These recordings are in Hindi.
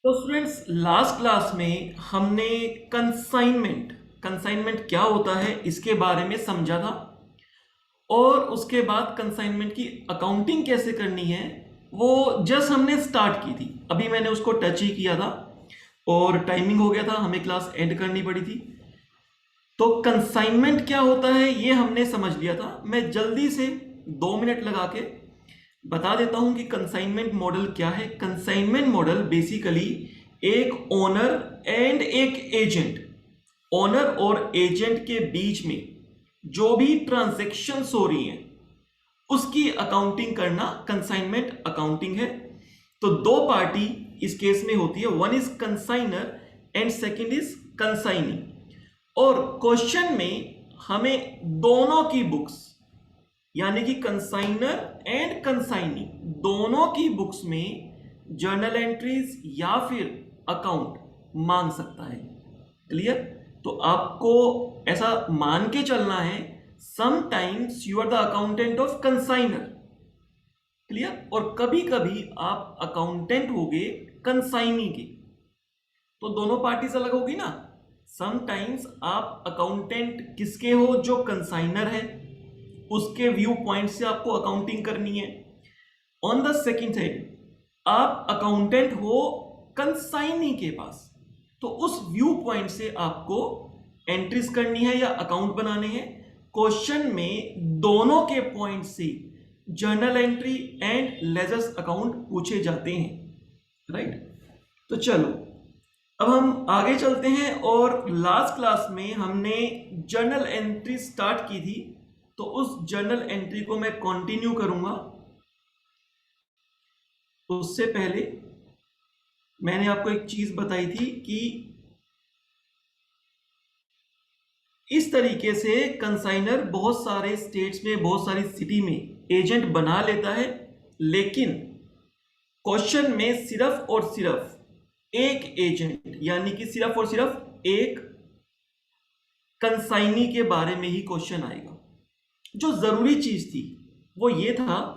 तो स्टूडेंट्स, लास्ट क्लास में हमने कंसाइनमेंट कंसाइनमेंट क्या होता है इसके बारे में समझा था। और उसके बाद कंसाइनमेंट की अकाउंटिंग कैसे करनी है वो जस्ट हमने स्टार्ट की थी। अभी मैंने उसको टच ही किया था और टाइमिंग हो गया था, हमें क्लास एंड करनी पड़ी थी। तो कंसाइनमेंट क्या होता है ये हमने समझ लिया था। मैं जल्दी से 2 मिनट लगा के बता देता हूं कि कंसाइनमेंट मॉडल क्या है। कंसाइनमेंट मॉडल बेसिकली एक ओनर एंड एक एजेंट, ओनर और एजेंट के बीच में जो भी ट्रांजैक्शंस हो रही हैं उसकी अकाउंटिंग करना कंसाइनमेंट अकाउंटिंग है। तो दो पार्टी इस केस में होती है, one is consignor and second is consignee. और क्वेश्चन में हमें दोनों की बुक्स यानी कि कंसाइनर एंड कंसाइनी दोनों की बुक्स में जर्नल एंट्रीज या फिर अकाउंट मांग सकता है। क्लियर? तो आपको ऐसा मान के चलना है, sometimes you are the accountant of consignor. Clear? और कभी कभी आप अकाउंटेंट होगे कंसाइनी के। तो दोनों पार्टीज अलग होगी ना। समटाइम्स आप अकाउंटेंट किसके हो? जो कंसाइनर है, उसके व्यू पॉइंट से आपको अकाउंटिंग करनी है। ऑन द सेकेंड साइड आप अकाउंटेंट हो कंसाइनी के पास, तो उस व्यू पॉइंट से आपको एंट्रीज करनी है या अकाउंट बनाने हैं। क्वेश्चन में दोनों के पॉइंट से journal entry and ledgers account पूछे जाते हैं। राइट? तो चलो अब हम आगे चलते हैं। और लास्ट क्लास में हमने जर्नल एंट्री स्टार्ट की थी, तो उस जर्नल एंट्री को मैं कंटिन्यू करूंगा। उससे पहले मैंने आपको एक चीज बताई थी कि इस तरीके से कंसाइनर बहुत सारे स्टेट्स में, बहुत सारी सिटी में एजेंट बना लेता है, लेकिन क्वेश्चन में सिर्फ और सिर्फ एक एजेंट यानी कि सिर्फ और सिर्फ एक कंसाइनी के बारे में ही क्वेश्चन आएगा। जो जरूरी चीज थी वो ये था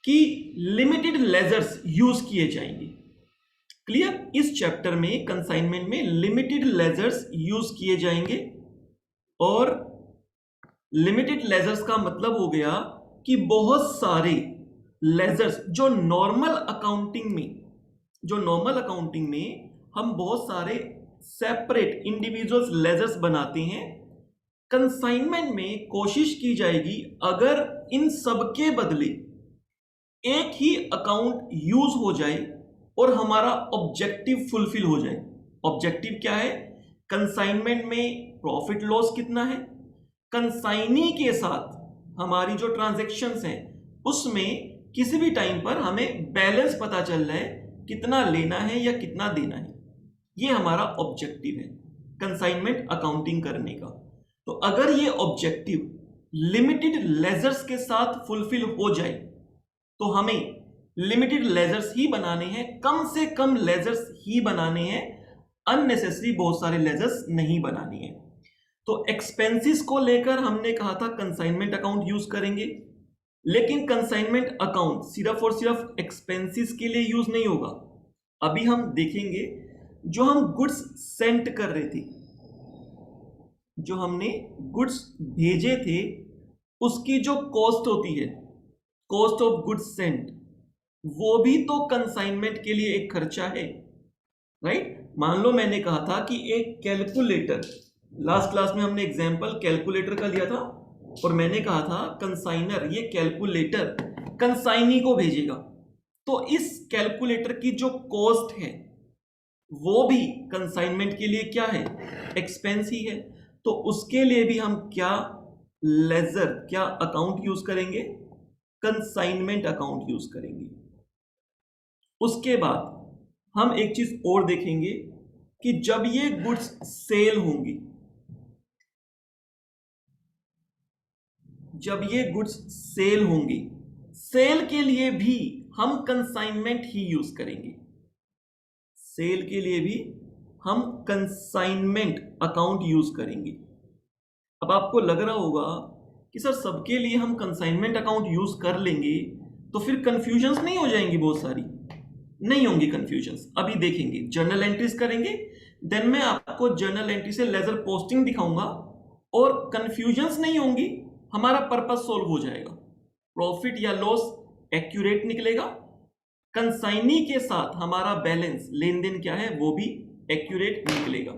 कि लिमिटेड लेजर्स यूज किए जाएंगे। क्लियर? इस चैप्टर में कंसाइनमेंट में लिमिटेड लेजर्स यूज किए जाएंगे। और लिमिटेड लेजर्स का मतलब हो गया कि बहुत सारे लेजर्स जो नॉर्मल अकाउंटिंग में हम बहुत सारे सेपरेट इंडिविजुअल्स लेजर्स बनाते हैं। कंसाइनमेंट में कोशिश की जाएगी अगर इन सबके बदले एक ही अकाउंट यूज हो जाए और हमारा ऑब्जेक्टिव फुलफिल हो जाए। ऑब्जेक्टिव क्या है? कंसाइनमेंट में प्रॉफिट लॉस कितना है, कंसाइनी के साथ हमारी जो ट्रांजैक्शंस हैं उसमें किसी भी टाइम पर हमें बैलेंस पता चल रहा है, कितना लेना है या कितना देना है। ये हमारा ऑब्जेक्टिव है कंसाइनमेंट अकाउंटिंग करने का। तो अगर ये ऑब्जेक्टिव लिमिटेड लेजर्स के साथ फुलफिल हो जाए तो हमें लिमिटेड लेजर्स ही बनाने हैं, कम से कम लेजर्स ही बनाने हैं, अननेसेसरी बहुत सारे लेजर्स नहीं बनाने हैं। तो एक्सपेंसेस को लेकर हमने कहा था कंसाइनमेंट अकाउंट यूज करेंगे, लेकिन कंसाइनमेंट अकाउंट सिर्फ और सिर्फ एक्सपेंसेस के लिए यूज नहीं होगा। अभी हम देखेंगे जो हम गुड्स सेंड कर रहे थे, जो हमने गुड्स भेजे थे, उसकी जो कॉस्ट होती है, कॉस्ट ऑफ गुड्स सेंट, वो भी तो कंसाइनमेंट के लिए एक खर्चा है। राइट? मान लो मैंने कहा था कि एक कैलकुलेटर, लास्ट क्लास में हमने एग्जांपल कैलकुलेटर का लिया था और मैंने कहा था कंसाइनर ये कैलकुलेटर कंसाइनी को भेजेगा, तो इस कैलकुलेटर की जो कॉस्ट है वो भी कंसाइनमेंट के लिए क्या है? एक्सपेंस ही है। तो उसके लिए भी हम क्या लेजर, क्या अकाउंट यूज करेंगे? कंसाइनमेंट अकाउंट यूज करेंगे। उसके बाद हम एक चीज और देखेंगे कि जब ये गुड्स सेल होंगी, जब ये गुड्स सेल होंगी, सेल के लिए भी हम कंसाइनमेंट ही यूज करेंगे। सेल के लिए भी हम कंसाइनमेंट अकाउंट यूज करेंगे। अब आपको लग रहा होगा कि सर सबके लिए हम कंसाइनमेंट अकाउंट यूज कर लेंगे तो फिर कंफ्यूजन्स नहीं हो जाएंगी बहुत सारी? नहीं होंगी कंफ्यूजन्स। अभी देखेंगे, जर्नल एंट्रीज करेंगे, देन मैं आपको जर्नल एंट्री से लेजर पोस्टिंग दिखाऊंगा और कंफ्यूजन्स नहीं होंगी, हमारा पर्पस सोल्व हो जाएगा। प्रॉफिट या लॉस एक्यूरेट निकलेगा, कंसाइनी के साथ हमारा बैलेंस लेन देन क्या है वो भी एक्यूरेट निकलेगा।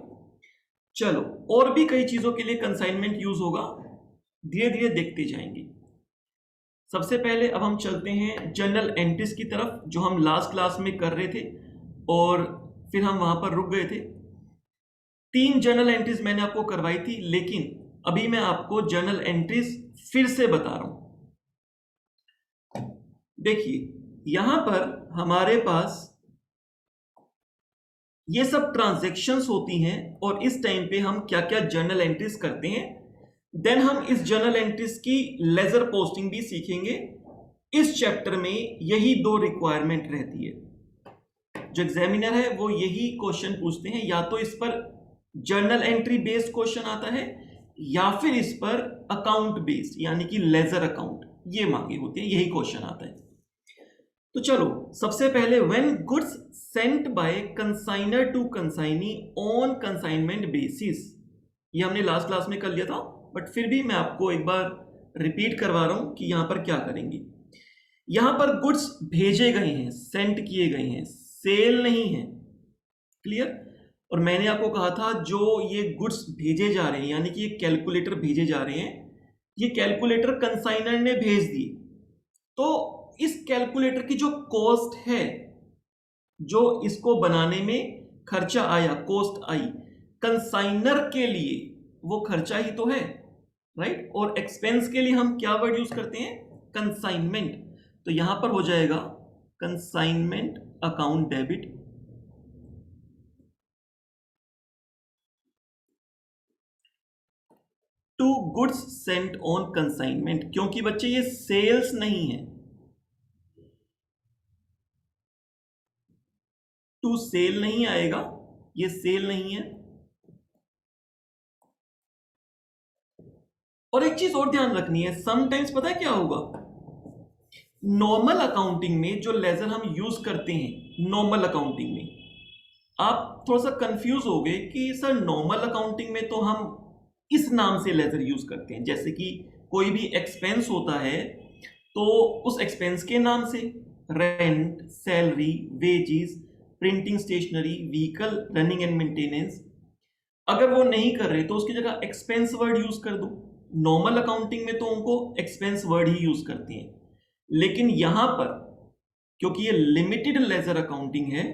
चलो, और भी कई चीजों के लिए कंसाइनमेंट यूज होगा, धीरे धीरे देखते जाएंगे। सबसे पहले अब हम चलते हैं जर्नल एंट्रीज की तरफ, जो हम लास्ट क्लास में कर रहे थे और फिर हम वहां पर रुक गए थे। 3 जर्नल एंट्रीज मैंने आपको करवाई थी, लेकिन अभी मैं आपको जर्नल एंट्रीज फिर से बता रहा हूं। देखिए, यहां पर हमारे पास ये सब ट्रांजैक्शंस होती हैं और इस टाइम पे हम क्या क्या जर्नल एंट्रीज करते हैं। देन हम इस जर्नल एंट्रीज की लेजर पोस्टिंग भी सीखेंगे। इस चैप्टर में यही 2 रिक्वायरमेंट रहती है। जो एग्जामिनर है वो यही क्वेश्चन पूछते हैं, या तो इस पर जर्नल एंट्री बेस्ड क्वेश्चन आता है या फिर इस पर अकाउंट बेस्ड यानी कि लेजर अकाउंट, ये मांगे होते हैं, यही क्वेश्चन आता है। तो चलो, सबसे पहले when goods sent by consignor to consignee on consignment basis, ये हमने लास्ट क्लास में कर लिया था, बट फिर भी मैं आपको एक बार रिपीट करवा रहा हूं कि यहां पर क्या करेंगे। यहां पर गुड्स भेजे गए हैं, सेंट किए गए हैं, सेल नहीं है। क्लियर? और मैंने आपको कहा था जो ये गुड्स भेजे जा रहे हैं यानी कि ये कैलकुलेटर भेजे जा रहे हैं, ये कैलकुलेटर कंसाइनर ने भेज दिए, तो इस कैलकुलेटर की जो कॉस्ट है, जो इसको बनाने में खर्चा आया, कॉस्ट आई, कंसाइनर के लिए वो खर्चा ही तो है, राइट? और एक्सपेंस के लिए हम क्या वर्ड यूज करते हैं? कंसाइनमेंट। तो यहां पर हो जाएगा consignment account debit to goods sent on consignment, क्योंकि बच्चे ये सेल्स नहीं है, टू सेल नहीं आएगा, ये सेल नहीं है। और एक चीज और ध्यान रखनी है, समटाइम्स पता है क्या होगा, नॉर्मल अकाउंटिंग में जो लेजर हम यूज करते हैं, नॉर्मल अकाउंटिंग में आप थोड़ा सा कंफ्यूज हो गए कि सर नॉर्मल अकाउंटिंग में तो हम इस नाम से लेजर यूज करते हैं, जैसे कि कोई भी एक्सपेंस होता है तो उस एक्सपेंस के नाम से rent, salary, wages, printing stationery, vehicle running and maintenance, अगर वो नहीं कर रहे तो उसकी जगह एक्सपेंस वर्ड यूज कर दो। नॉर्मल अकाउंटिंग में तो उनको एक्सपेंस वर्ड ही यूज करते हैं, लेकिन यहां पर क्योंकि ये लिमिटेड लेजर अकाउंटिंग है,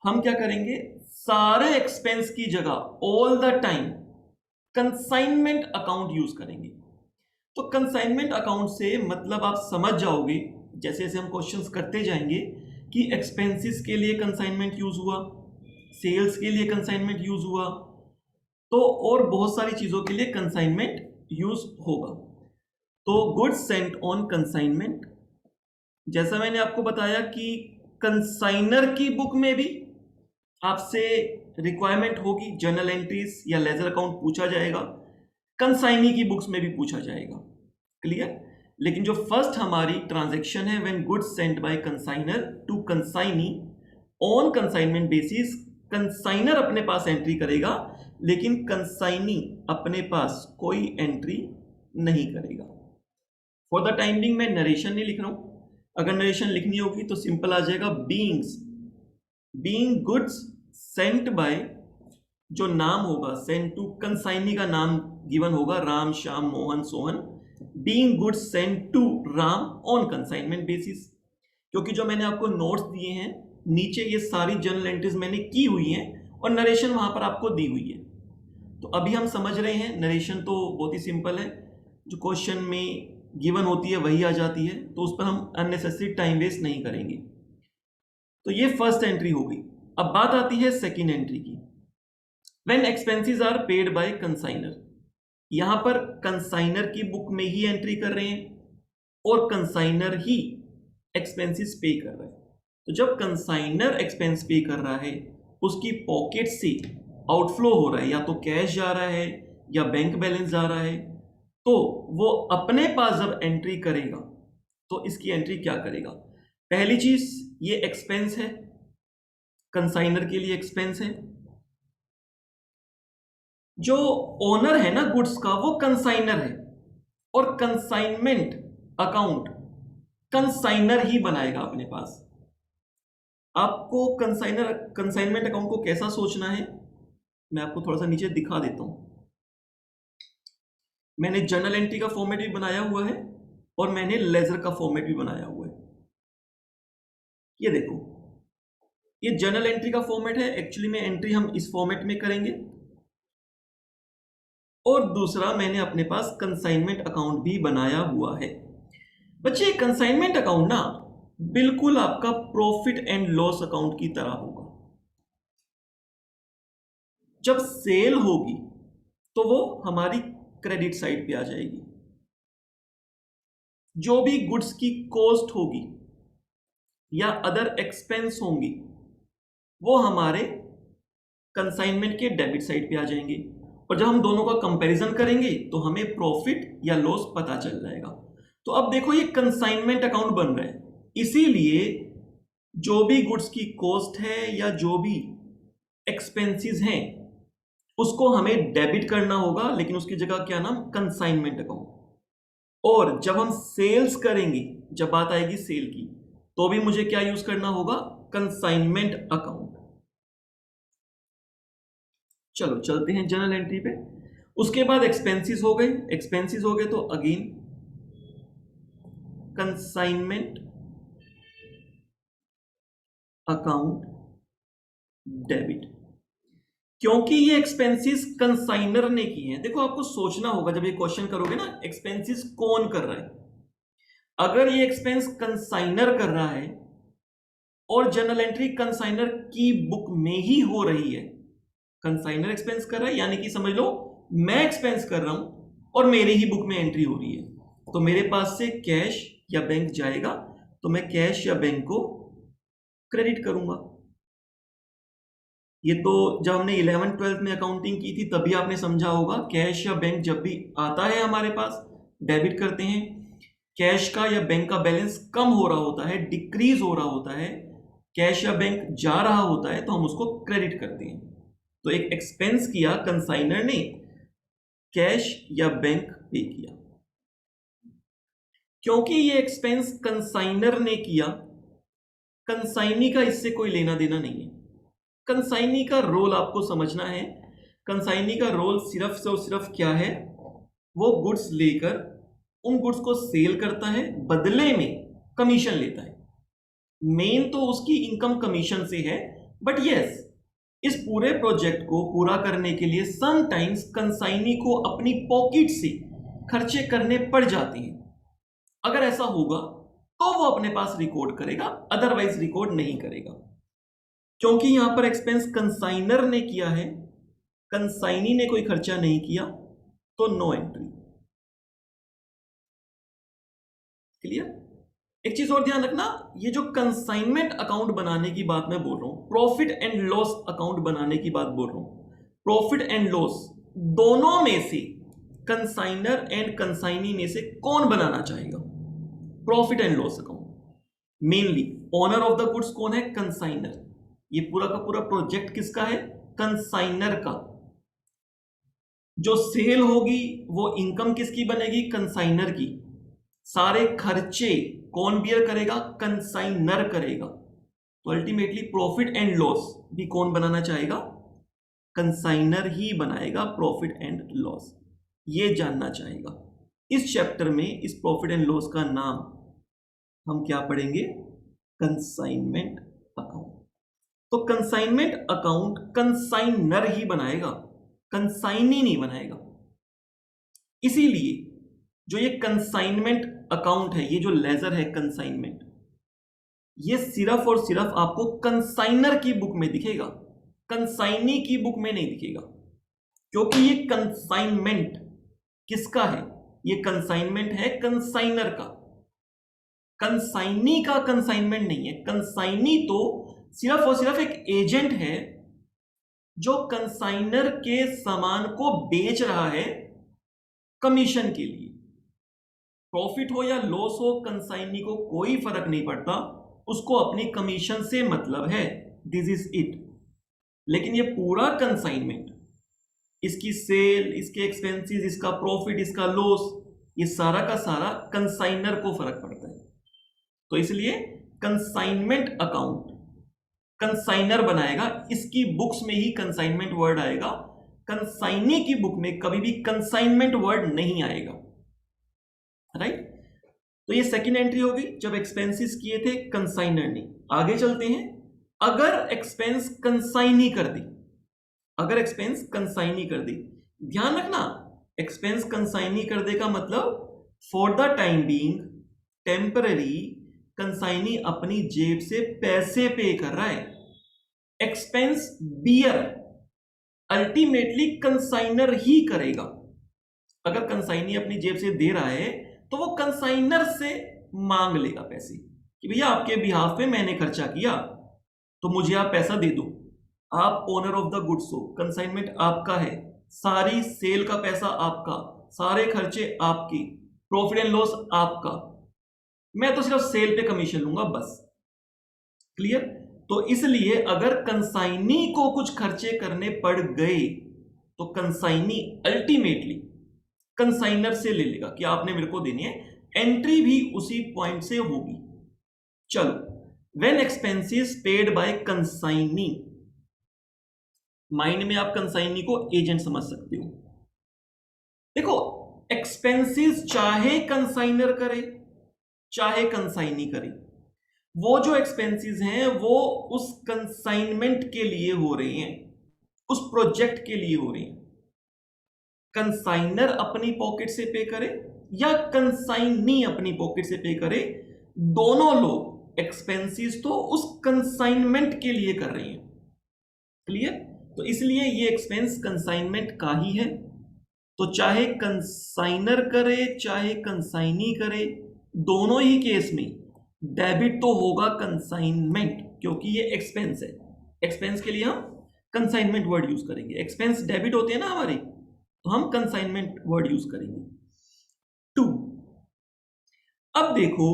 हम क्या करेंगे, सारे एक्सपेंस की जगह all the time consignment account use करेंगे। तो कंसाइनमेंट अकाउंट से मतलब आप समझ जाओगे जैसे जैसे हम क्वेश्चंस करते जाएंगे कि एक्सपेंसेस के लिए कंसाइनमेंट यूज हुआ, सेल्स के लिए कंसाइनमेंट यूज हुआ, तो और बहुत सारी चीजों के लिए कंसाइनमेंट यूज होगा। तो गुड्स सेंट ऑन कंसाइनमेंट, जैसा मैंने आपको बताया कि कंसाइनर की बुक में भी आपसे रिक्वायरमेंट होगी, जर्नल एंट्रीज या लेजर अकाउंट पूछा जाएगा, कंसाइनी की बुक्स में भी पूछा जाएगा। क्लियर? लेकिन जो फर्स्ट हमारी ट्रांजैक्शन है, when goods sent by consignor to consignee on consignment basis, consignor अपने पास एंट्री करेगा लेकिन कंसाइनी अपने पास कोई एंट्री नहीं करेगा। फॉर द टाइम बिंग मैं नरेशन नहीं लिख रहा हूं, अगर नरेशन लिखनी होगी तो सिंपल आ जाएगा, बीइंग गुड्स सेंट बाय, जो नाम होगा सेंट टू, कंसाइनी का नाम गिवन होगा, Ram, Shyam, Mohan, Sohan, being goods sent to Ram on consignment basis. क्योंकि जो मैंने आपको नोट्स दिए हैं नीचे, ये सारी जर्नल एंट्रीज मैंने की हुई हैं और नरेशन वहां पर आपको दी हुई है। तो अभी हम समझ रहे हैं, नरेशन तो बहुत ही सिंपल है, जो क्वेश्चन में गिवन होती है वही आ जाती है, तो उस पर हम अननेसेसरी टाइम वेस्ट नहीं करेंगे। तो ये फर्स्ट एंट्री हो गई। अब बात आती है सेकेंड एंट्री की, when expenses are paid by consignor. यहां पर कंसाइनर की बुक में ही एंट्री कर रहे हैं और कंसाइनर ही एक्सपेंसेस पे कर रहा है। तो जब कंसाइनर एक्सपेंस पे कर रहा है, उसकी पॉकेट से आउटफ्लो हो रहा है, या तो कैश जा रहा है या बैंक बैलेंस जा रहा है, तो वो अपने पास जब एंट्री करेगा तो इसकी एंट्री क्या करेगा, पहली चीज ये एक्सपेंस है, कंसाइनर के लिए एक्सपेंस है। जो ओनर है ना गुड्स का वो कंसाइनर है, और कंसाइनमेंट अकाउंट कंसाइनर ही बनाएगा अपने पास। आपको कंसाइनमेंट अकाउंट को कैसा सोचना है मैं आपको थोड़ा सा नीचे दिखा देता हूं। मैंने जर्नल एंट्री का फॉर्मेट भी बनाया हुआ है और मैंने लेजर का फॉर्मेट भी बनाया हुआ है। ये देखो, ये जर्नल एंट्री का फॉर्मेट है। एक्चुअली में एंट्री हम इस फॉर्मेट में करेंगे, और दूसरा मैंने अपने पास कंसाइनमेंट अकाउंट भी बनाया हुआ है। बच्चे कंसाइनमेंट अकाउंट ना बिल्कुल आपका प्रॉफिट एंड लॉस अकाउंट की तरह होगा। जब सेल होगी तो वो हमारी क्रेडिट साइड पे आ जाएगी। जो भी गुड्स की कॉस्ट होगी या अदर एक्सपेंस होंगी वो हमारे कंसाइनमेंट के डेबिट साइड पे आ जाएंगे, और जब हम दोनों का कंपैरिजन करेंगे तो हमें प्रॉफिट या लॉस पता चल जाएगा। तो अब देखो ये कंसाइनमेंट अकाउंट बन रहा है, इसीलिए जो भी गुड्स की कॉस्ट है या जो भी एक्सपेंसेस हैं उसको हमें डेबिट करना होगा, लेकिन उसकी जगह क्या नाम, कंसाइनमेंट अकाउंट। और जब हम सेल्स करेंगे, जब बात आएगी सेल की, तो भी मुझे क्या यूज करना होगा, कंसाइनमेंट अकाउंट। चलो चलते हैं जर्नल एंट्री पे। उसके बाद एक्सपेंसेस हो गए। एक्सपेंसेस हो गए तो अगेन कंसाइनमेंट अकाउंट डेबिट, क्योंकि ये एक्सपेंसेस कंसाइनर ने की हैं। देखो आपको सोचना होगा जब ये क्वेश्चन करोगे ना, एक्सपेंसेस कौन कर रहा है। अगर ये एक्सपेंस कंसाइनर कर रहा है और जर्नल एंट्री कंसाइनर की बुक में ही हो रही है, कंसाइनर एक्सपेंस कर रहा है यानी कि समझ लो मैं एक्सपेंस कर रहा हूं और मेरी ही बुक में एंट्री हो रही है, तो मेरे पास से कैश या बैंक जाएगा तो मैं कैश या बैंक को क्रेडिट करूंगा। ये तो जब हमने 11th-12th में अकाउंटिंग की थी तभी आपने समझा होगा। कैश या बैंक जब भी आता है हमारे पास डेबिट करते हैं। कैश का या बैंक का बैलेंस कम हो रहा होता है, डिक्रीज हो रहा होता है, कैश या बैंक जा रहा होता है तो हम उसको क्रेडिट करते हैं। तो एक एक्सपेंस किया कंसाइनर ने, कैश या बैंक पे किया। क्योंकि ये एक्सपेंस कंसाइनर ने किया, कंसाइनी का इससे कोई लेना देना नहीं है। कंसाइनी का रोल आपको समझना है। कंसाइनी का रोल सिर्फ से और सिर्फ क्या है, वो गुड्स लेकर उन गुड्स को सेल करता है, बदले में कमीशन लेता है। मेन तो उसकी इनकम कमीशन से है, बट यस इस पूरे प्रोजेक्ट को पूरा करने के लिए समटाइम्स कंसाइनी को अपनी पॉकेट से खर्चे करने पड़ जाते हैं। अगर ऐसा होगा तो वो अपने पास रिकॉर्ड करेगा, अदरवाइज रिकॉर्ड नहीं करेगा। क्योंकि यहां पर एक्सपेंस कंसाइनर ने किया है, कंसाइनी ने कोई खर्चा नहीं किया, तो नो एंट्री। क्लियर? एक चीज और ध्यान रखना, ये जो कंसाइनमेंट अकाउंट बनाने की बात मैं बोल रहा हूं, प्रॉफिट एंड लॉस अकाउंट बनाने की बात बोल रहा हूं, प्रॉफिट एंड लॉस दोनों में से कंसाइनर एंड कंसाइनी में से कौन बनाना चाहेगा profit and loss account? Mainly owner of the goods कौन है, कंसाइनर। ये पूरा का पूरा प्रोजेक्ट किसका है, कंसाइनर का। जो सेल होगी वो इनकम किसकी बनेगी, कंसाइनर की। सारे खर्चे कौन बियर करेगा, कंसाइनर करेगा। तो अल्टीमेटली प्रॉफिट एंड लॉस भी कौन बनाना चाहेगा, कंसाइनर ही बनाएगा प्रॉफिट एंड लॉस। ये जानना चाहेगा। इस चैप्टर में इस प्रॉफिट एंड लॉस का नाम हम क्या पढ़ेंगे, कंसाइनमेंट अकाउंट। तो कंसाइनमेंट अकाउंट कंसाइनर ही बनाएगा, कंसाइनी नहीं बनाएगा। इसीलिए जो ये कंसाइनमेंट अकाउंट है, ये जो लेजर है कंसाइनमेंट, ये सिर्फ और सिर्फ आपको कंसाइनर की बुक में दिखेगा, कंसाइनी की बुक में नहीं दिखेगा। क्योंकि ये कंसाइनमेंट किसका है, ये कंसाइनमेंट है कंसाइनर का, कंसाइनी का कंसाइनमेंट नहीं है। कंसाइनी तो सिर्फ और सिर्फ एक एजेंट है जो कंसाइनर के सामान को बेच रहा है कमीशन के लिए। प्रॉफिट हो या लॉस हो, कंसाइनी को कोई फर्क नहीं पड़ता, उसको अपनी कमीशन से मतलब है। This is it. लेकिन ये पूरा कंसाइनमेंट, इसकी सेल, इसके एक्सपेंसेस, इसका प्रॉफिट, इसका लॉस, ये सारा का सारा कंसाइनर को फर्क पड़ता है। तो इसलिए कंसाइनमेंट अकाउंट कंसाइनर बनाएगा, इसकी बुक्स में ही कंसाइनमेंट वर्ड आएगा, कंसाइनी की बुक में कभी भी कंसाइनमेंट वर्ड नहीं आएगा। राइट? तो ये सेकंड एंट्री होगी जब एक्सपेंसेस किए थे कंसाइनर ने। आगे चलते हैं, अगर एक्सपेंस कंसाइनी कर दी, अगर एक्सपेंस कंसाइनी कर दी, ध्यान रखना एक्सपेंस कंसाइनी कर दे का मतलब for the time being temporary consignee अपनी जेब से पैसे पे कर रहा है। एक्सपेंस बियर अल्टीमेटली कंसाइनर ही करेगा। अगर कंसाइनी अपनी जेब से दे रहा है तो वो कंसाइनर से मांग लेगा पैसे कि भैया आपके बिहाफ पे मैंने खर्चा किया तो मुझे आप पैसा दे दो। आप ओनर ऑफ द गुड्स हो, कंसाइनमेंट आपका है, सारी सेल का पैसा आपका, सारे खर्चे आपकी, प्रॉफिट एंड लॉस आपका, मैं तो सिर्फ सेल पे कमीशन लूंगा बस। क्लियर? तो इसलिए अगर कंसाइनी को कुछ खर्चे करने पड़ गए तो कंसाइनी अल्टीमेटली कंसाइनर से ले लेगा कि आपने मेरे को देनी है, एंट्री भी उसी पॉइंट से होगी। चलो, when expenses paid by consignee, mind में आप कंसाइनी को एजेंट समझ सकते हो। देखो, एक्सपेंसेस चाहे कंसाइनर करे चाहे कंसाइनी करे, वो जो एक्सपेंसेस हैं वो उस कंसाइनमेंट के लिए हो रहे हैं, उस प्रोजेक्ट के लिए हो रहे हैं। कंसाइनर अपनी पॉकेट से पे करे या कंसाइनी अपनी पॉकेट से पे करे, दोनों लोग एक्सपेंसेस तो उस कंसाइनमेंट के लिए कर रहे हैं। क्लियर? तो इसलिए ये एक्सपेंस कंसाइनमेंट का ही है। तो चाहे कंसाइनर करे चाहे कंसाइनी करे, दोनों ही केस में डेबिट तो होगा कंसाइनमेंट, क्योंकि ये एक्सपेंस है। एक्सपेंस के लिए हम कंसाइनमेंट वर्ड यूज करेंगे। एक्सपेंस डेबिट होते हैं ना हमारे, तो हम कंसाइनमेंट वर्ड यूज करेंगे। 2, अब देखो,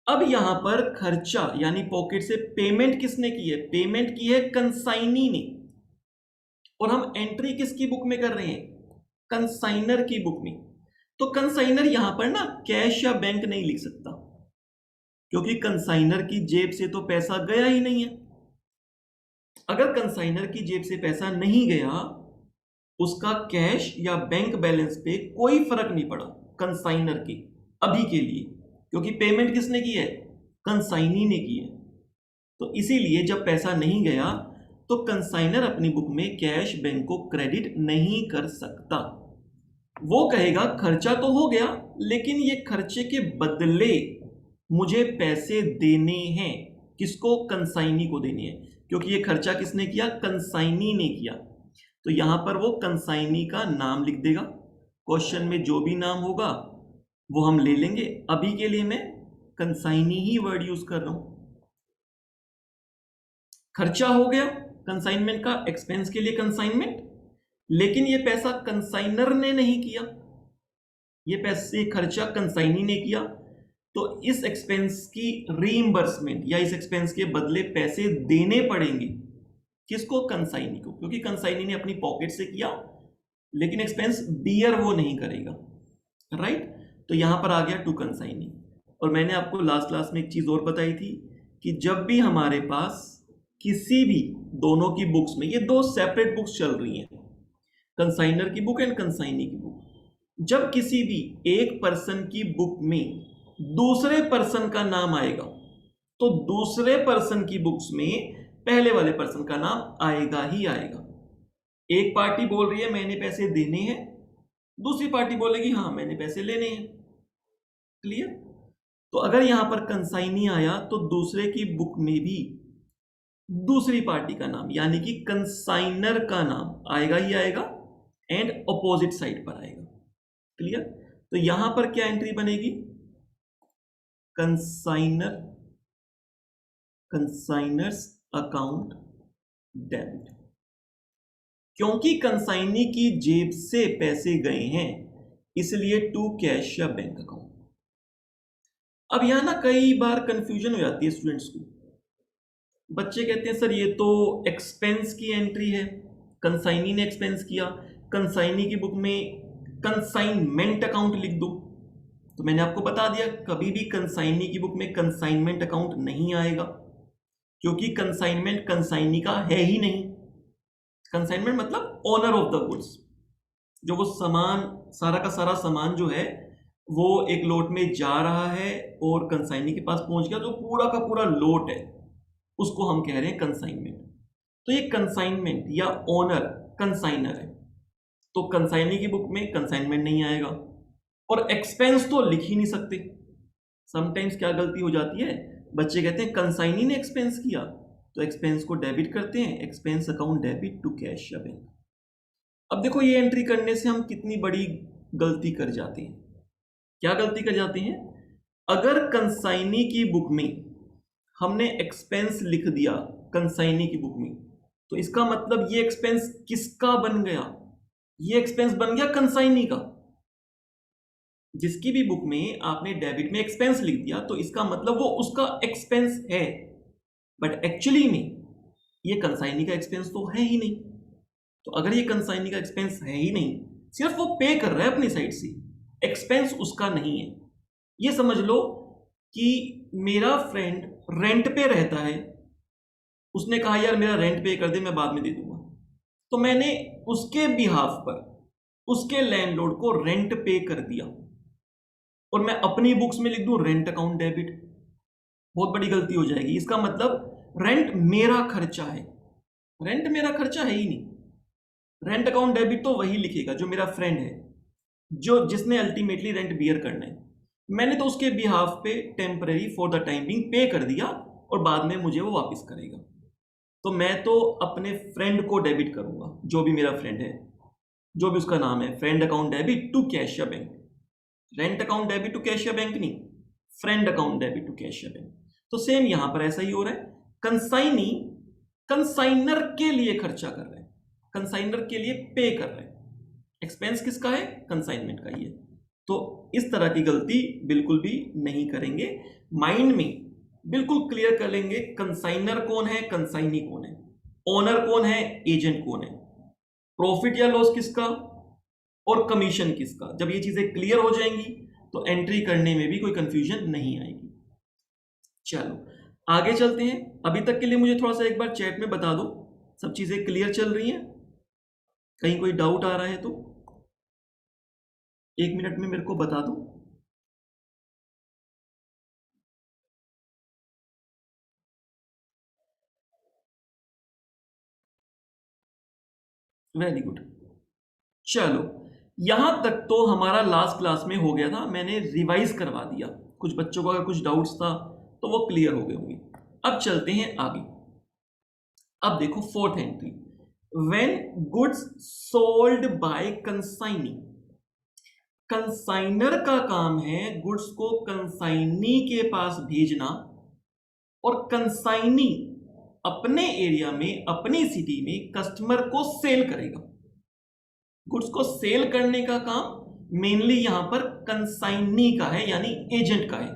अब यहां पर खर्चा यानी पॉकेट से पेमेंट किसने की है? पेमेंट की है कंसाइनी ने, और हम एंट्री किसकी बुक में कर रहे हैं? कंसाइनर की बुक में। तो कंसाइनर यहां पर ना कैश या बैंक नहीं लिख सकता, क्योंकि कंसाइनर की जेब से तो पैसा गया ही नहीं है। अगर कंसाइनर की जेब से पैसा नहीं गया, उसका कैश या बैंक बैलेंस पे कोई फर्क नहीं पड़ा कंसाइनर के अभी के लिए, क्योंकि पेमेंट किसने की है? कंसाइनी ने की है। तो इसीलिए जब पैसा नहीं गया तो कंसाइनर अपनी बुक में कैश बैंक को क्रेडिट नहीं कर सकता। वो कहेगा खर्चा तो हो गया, लेकिन ये खर्चे के बदले मुझे पैसे देने हैं। किसको? कंसाइनी को देने हैं, क्योंकि ये खर्चा किसने किया? कंसाइनी ने किया। तो यहां पर वो कंसाइनी का नाम लिख देगा। क्वेश्चन में जो भी नाम होगा वो हम ले लेंगे। अभी के लिए मैं कंसाइनी ही वर्ड यूज कर रहा हूं। खर्चा हो गया कंसाइनमेंट का, एक्सपेंस के लिए कंसाइनमेंट, लेकिन ये पैसा कंसाइनर ने नहीं किया, ये पैसे खर्चा कंसाइनी ने किया। तो इस एक्सपेंस की रीइंबर्समेंट या इस एक्सपेंस के बदले पैसे देने पड़ेंगे। किसको? कंसाइनी को, क्योंकि कंसाइनी ने अपनी पॉकेट से किया, लेकिन एक्सपेंस बियर वो नहीं करेगा। राइट? तो यहां पर आ गया टू कंसाइनी। और मैंने आपको लास्ट क्लास में एक चीज और बताई थी कि जब भी हमारे पास किसी भी दोनों की बुक्स में, ये दो सेपरेट बुक्स चल रही हैं, कंसाइनर की बुक एंड कंसाइनी की बुक, जब किसी भी एक पर्सन की बुक में दूसरे पर्सन का नाम आएगा तो दूसरे पर्सन की बुक्स में पहले वाले पर्सन का नाम आएगा ही आएगा। एक पार्टी बोल रही है मैंने पैसे देने हैं, दूसरी पार्टी बोलेगी हाँ मैंने पैसे लेने हैं। क्लियर? तो अगर यहां पर कंसाइनी आया तो दूसरे की बुक में भी दूसरी पार्टी का नाम यानी कि कंसाइनर का नाम आएगा ही आएगा, एंड ऑपोजिट साइड पर आएगा। क्लियर? तो यहां पर क्या एंट्री बनेगी? कंसाइनर, कंसाइनर्स अकाउंट डेबिट, क्योंकि कंसाइनी की जेब से पैसे गए हैं इसलिए टू कैश या बैंक अकाउंट। अब यहां ना कई बार कंफ्यूजन हो जाती है स्टूडेंट्स को बच्चे कहते हैं सर ये तो एक्सपेंस की एंट्री है, कंसाइनी ने एक्सपेंस किया, कंसाइनी की बुक में कंसाइनमेंट अकाउंट लिख दो। तो मैंने आपको बता दिया कभी भी कंसाइनी की बुक में कंसाइनमेंट अकाउंट नहीं आएगा, क्योंकि कंसाइनमेंट कंसाइनी का है ही नहीं। कंसाइनमेंट मतलब ओनर ऑफ द गुड्स, जो वो सामान, सारा का सारा सामान जो है वो एक लोट में जा रहा है और कंसाइनी के पास पहुंच गया, जो पूरा का पूरा लोट है उसको हम कह रहे हैं कंसाइनमेंट। तो ये कंसाइनमेंट या ओनर कंसाइनर है, तो कंसाइनी की बुक में कंसाइनमेंट नहीं आएगा। और एक्सपेंस तो लिख ही नहीं सकते। समटाइम्स क्या गलती हो जाती है, बच्चे कहते हैं कंसाइनी ने एक्सपेंस किया, तो एक्सपेंस को डेबिट करते हैं, expense account debit to cash या बैंक। अब देखो ये एंट्री करने से हम कितनी बड़ी गलती कर जाते हैं। क्या गलती कर जाते हैं, अगर कंसाइनी की बुक में हमने एक्सपेंस लिख दिया कंसाइनी की बुक में, तो इसका मतलब ये एक्सपेंस किसका बन गया, ये एक्सपेंस बन गया कंसाइनी का। जिसकी भी बुक में आपने डेबिट में एक्सपेंस लिख दिया तो इसका मतलब वो उसका एक्सपेंस है, बट एक्चुअली में ये कंसाइनी का एक्सपेंस तो है ही नहीं। तो अगर ये कंसाइनी का एक्सपेंस है ही नहीं, सिर्फ वो पे कर रहा है अपनी साइड से, एक्सपेंस उसका नहीं है। ये समझ लो कि मेरा फ्रेंड रेंट पे रहता है, उसने कहा यार मेरा रेंट पे कर दे, मैं बाद में दे दूंगा। तो मैंने उसके बिहाफ पर उसके लैंडलॉर्ड को रेंट पे कर दिया और मैं अपनी बुक्स में लिख दूं रेंट अकाउंट डेबिट, बहुत बड़ी गलती हो जाएगी। इसका मतलब रेंट मेरा खर्चा है, रेंट मेरा खर्चा है ही नहीं। रेंट अकाउंट डेबिट तो वही लिखेगा जो मेरा फ्रेंड है, जो जिसने अल्टीमेटली रेंट बियर करना है। मैंने तो उसके बिहाफ पे temporary for the time being पे कर दिया और बाद में मुझे वो वापस करेगा। तो मैं तो अपने फ्रेंड को डेबिट करूंगा, जो भी मेरा फ्रेंड है, जो भी उसका नाम है, friend account debit to cash या bank. Rent account debit to cash या बैंक नहीं, friend account debit to cash या बैंक। तो सेम यहां पर ऐसा ही हो रहा है, कंसाइनी कंसाइनर के लिए खर्चा कर रहे हैं, कंसाइनर के लिए पे कर रहे हैं, एक्सपेंस किसका है, कंसाइनमेंट का ही है। तो इस तरह की गलती बिल्कुल भी नहीं करेंगे, माइंड में बिल्कुल क्लियर कर लेंगे कंसाइनर कौन है, कंसाइनी कौन है, ओनर कौन है, एजेंट कौन है, प्रॉफिट या लॉस किसका और कमीशन किसका। जब ये चीजें क्लियर हो जाएंगी तो एंट्री करने में भी कोई कंफ्यूजन नहीं आएगी। चलो आगे चलते हैं। अभी तक के लिए मुझे थोड़ा सा एक बार चैट में बता दो सब चीजें क्लियर चल रही हैं, कहीं कोई डाउट आ रहा है तो 1 मिनट में मेरे को बता दो। Very good. चलो यहां तक तो हमारा लास्ट क्लास में हो गया था, मैंने रिवाइज करवा दिया। कुछ बच्चों को अगर कुछ डाउट्स था तो वो क्लियर हो गए होंगे। अब चलते हैं आगे। अब देखो fourth entry, when goods sold by consignee. Consignor का काम है गुड्स को कंसाइनी के पास भेजना, और कंसाइनी अपने एरिया में अपनी सिटी में कस्टमर को सेल करेगा। गुड्स को सेल करने का काम मेनली यहां पर कंसाइनी का है, यानी एजेंट का है,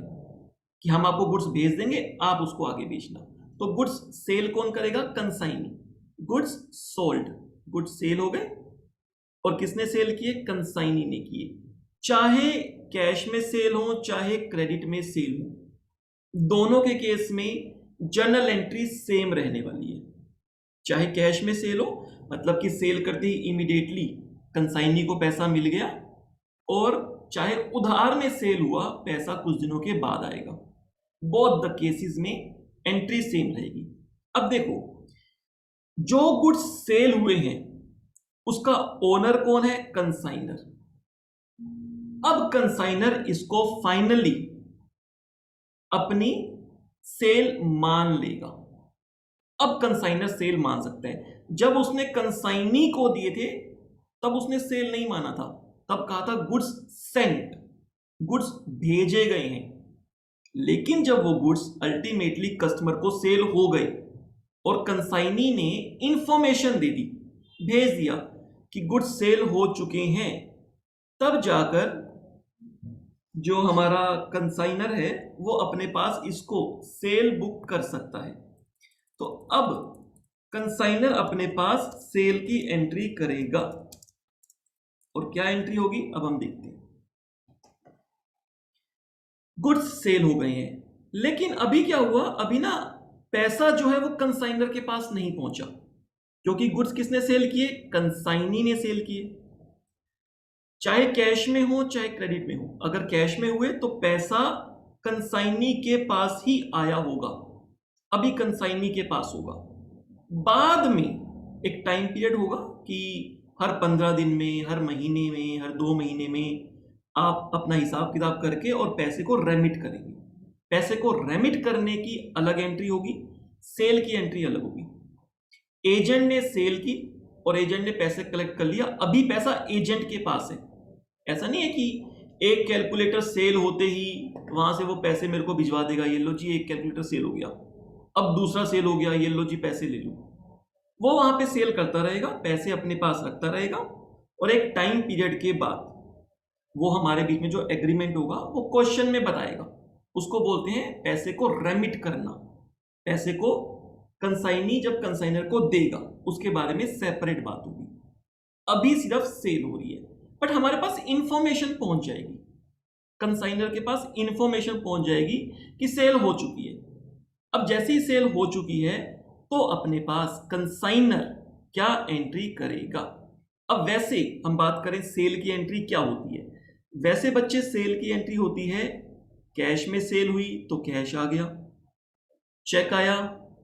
कि हम आपको गुड्स भेज देंगे, आप उसको आगे बेचना। तो गुड्स सेल कौन करेगा, consignee. Goods sold, goods sale हो गए, और किसने सेल किए, कंसाइनी ने किए। चाहे कैश में सेल हो चाहे क्रेडिट में सेल हो, दोनों के केस में जर्नल एंट्री सेम रहने वाली है। चाहे कैश में सेल हो, मतलब कि सेल करते ही इमीडिएटली कंसाइनी को पैसा मिल गया, और चाहे उधार में सेल हुआ, पैसा कुछ दिनों के बाद आएगा, बोथ द केसेस में एंट्री सेम रहेगी। अब देखो जो गुड्स सेल हुए हैं उसका ओनर कौन है, कंसाइनर। अब कंसाइनर इसको फाइनली अपनी सेल मान लेगा। अब कंसाइनर सेल मान सकता है, जब उसने कंसाइनी को दिए थे तब उसने सेल नहीं माना था, तब कहा था गुड्स सेंट, गुड्स भेजे गए हैं। लेकिन जब वो गुड्स अल्टीमेटली कस्टमर को सेल हो गए और कंसाइनी ने इंफॉर्मेशन दे दी, भेज दिया कि गुड्स सेल हो चुके हैं, तब जाकर जो हमारा कंसाइनर है वो अपने पास इसको सेल बुक कर सकता है। तो अब कंसाइनर अपने पास सेल की एंट्री करेगा और क्या एंट्री होगी अब हम देखते हैं। गुड्स सेल हो गए हैं, लेकिन अभी क्या हुआ, अभी ना पैसा जो है वो कंसाइनर के पास नहीं पहुंचा, क्योंकि गुड्स किसने सेल किए, कंसाइनी ने सेल किए। चाहे कैश में हो चाहे क्रेडिट में हो, अगर कैश में हुए तो पैसा कंसाइनी के पास ही आया होगा, अभी कंसाइनी के पास होगा। बाद में एक टाइम पीरियड होगा कि हर 15 दिन में, हर महीने में, हर 2 महीने में आप अपना हिसाब किताब करके और पैसे को रेमिट करेंगे। पैसे को रेमिट करने की अलग एंट्री होगी, सेल की एंट्री अलग होगी। एजेंट ने सेल की और एजेंट ने पैसे कलेक्ट कर लिया, अभी पैसा एजेंट के पास है। ऐसा नहीं है कि एक कैलकुलेटर सेल होते ही वहां से वो पैसे मेरे को भिजवा देगा, ये लो जी एक कैलकुलेटर सेल हो गया, अब दूसरा सेल हो गया, ये लो जी पैसे ले लो। वो वहां पे सेल करता रहेगा, पैसे अपने पास रखता रहेगा, और एक टाइम पीरियड के बाद वो हमारे बीच में जो एग्रीमेंट होगा वो क्वेश्चन में बताएगा, उसको बोलते हैं पैसे को रेमिट करना। पैसे को कंसाइनी जब कंसाइनर को देगा उसके बारे में सेपरेट बात होगी। अभी सिर्फ सेल हो रही है, बट हमारे पास इंफॉर्मेशन पहुंच जाएगी, कंसाइनर के पास इंफॉर्मेशन पहुंच जाएगी कि सेल हो चुकी है। अब जैसे ही सेल हो चुकी है तो अपने पास कंसाइनर क्या एंट्री करेगा। अब वैसे हम बात करें सेल की एंट्री क्या होती है, वैसे बच्चे सेल की एंट्री होती है कैश में सेल हुई तो कैश आ गया, चेक आया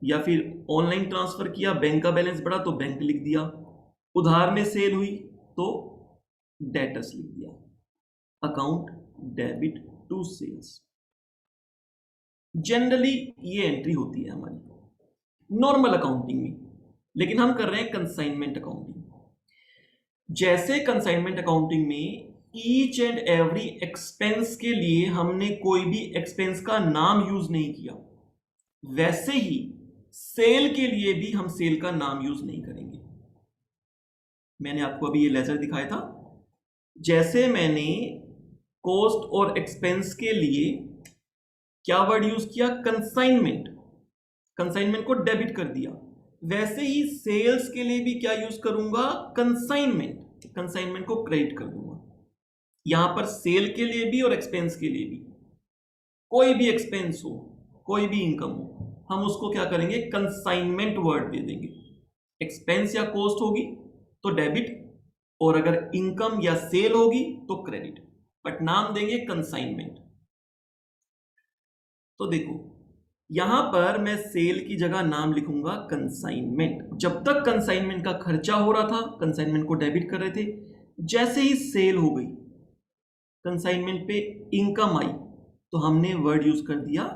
या फिर ऑनलाइन ट्रांसफर किया, बैंक का बैलेंस बढ़ा तो बैंक लिख दिया, उधार में सेल हुई तो डेटर्स लिख दिया, account debit to sales. Generally ये एंट्री होती है हमारी नॉर्मल अकाउंटिंग में, लेकिन हम कर रहे हैं कंसाइनमेंट अकाउंटिंग। जैसे कंसाइनमेंट अकाउंटिंग में ईच एंड एवरी एक्सपेंस के लिए हमने कोई भी एक्सपेंस का नाम यूज नहीं किया, वैसे ही सेल के लिए भी हम सेल का नाम यूज नहीं करेंगे। मैंने आपको अभी ये लेजर दिखाया था, जैसे मैंने कॉस्ट और एक्सपेंस के लिए क्या वर्ड यूज किया, कंसाइनमेंट, कंसाइनमेंट को डेबिट कर दिया, वैसे ही सेल्स के लिए भी क्या यूज करूंगा, कंसाइनमेंट, कंसाइनमेंट को क्रेडिट कर दूंगा। यहां पर सेल के लिए भी और एक्सपेंस के लिए भी, कोई भी एक्सपेंस हो कोई भी इनकम हो, हम उसको क्या करेंगे, कंसाइनमेंट वर्ड दे देंगे। एक्सपेंस या कॉस्ट होगी तो डेबिट, और अगर इनकम या सेल होगी तो क्रेडिट, बट नाम देंगे कंसाइनमेंट। तो देखो यहां पर मैं सेल की जगह नाम लिखूंगा कंसाइनमेंट। जब तक कंसाइनमेंट का खर्चा हो रहा था कंसाइनमेंट को डेबिट कर रहे थे, जैसे ही सेल हो गई कंसाइनमेंट पे इनकम आई तो हमने वर्ड यूज कर दिया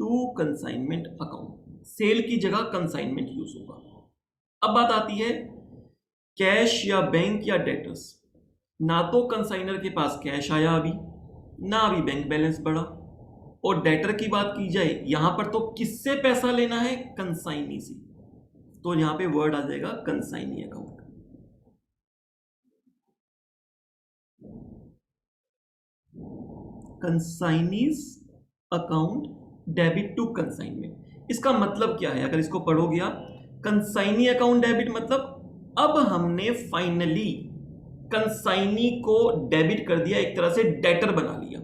टू कंसाइनमेंट अकाउंट, सेल की जगह कंसाइनमेंट यूज होगा। अब बात आती है कैश या बैंक या डेटर्स। ना तो कंसाइनर के पास कैश आया अभी, ना अभी बैंक बैलेंस बढ़ा, और डेटर की बात की जाए यहां पर तो किससे पैसा लेना है, कंसाइनी से, तो यहां पे वर्ड आ जाएगा consignee account. Consignee's account debit to consignment. इसका मतलब क्या है, अगर इसको पढ़ोगे आप, कंसाइनी अकाउंट डेबिट मतलब अब हमने फाइनली कंसाइनी को डेबिट कर दिया, एक तरह से डेटर बना लिया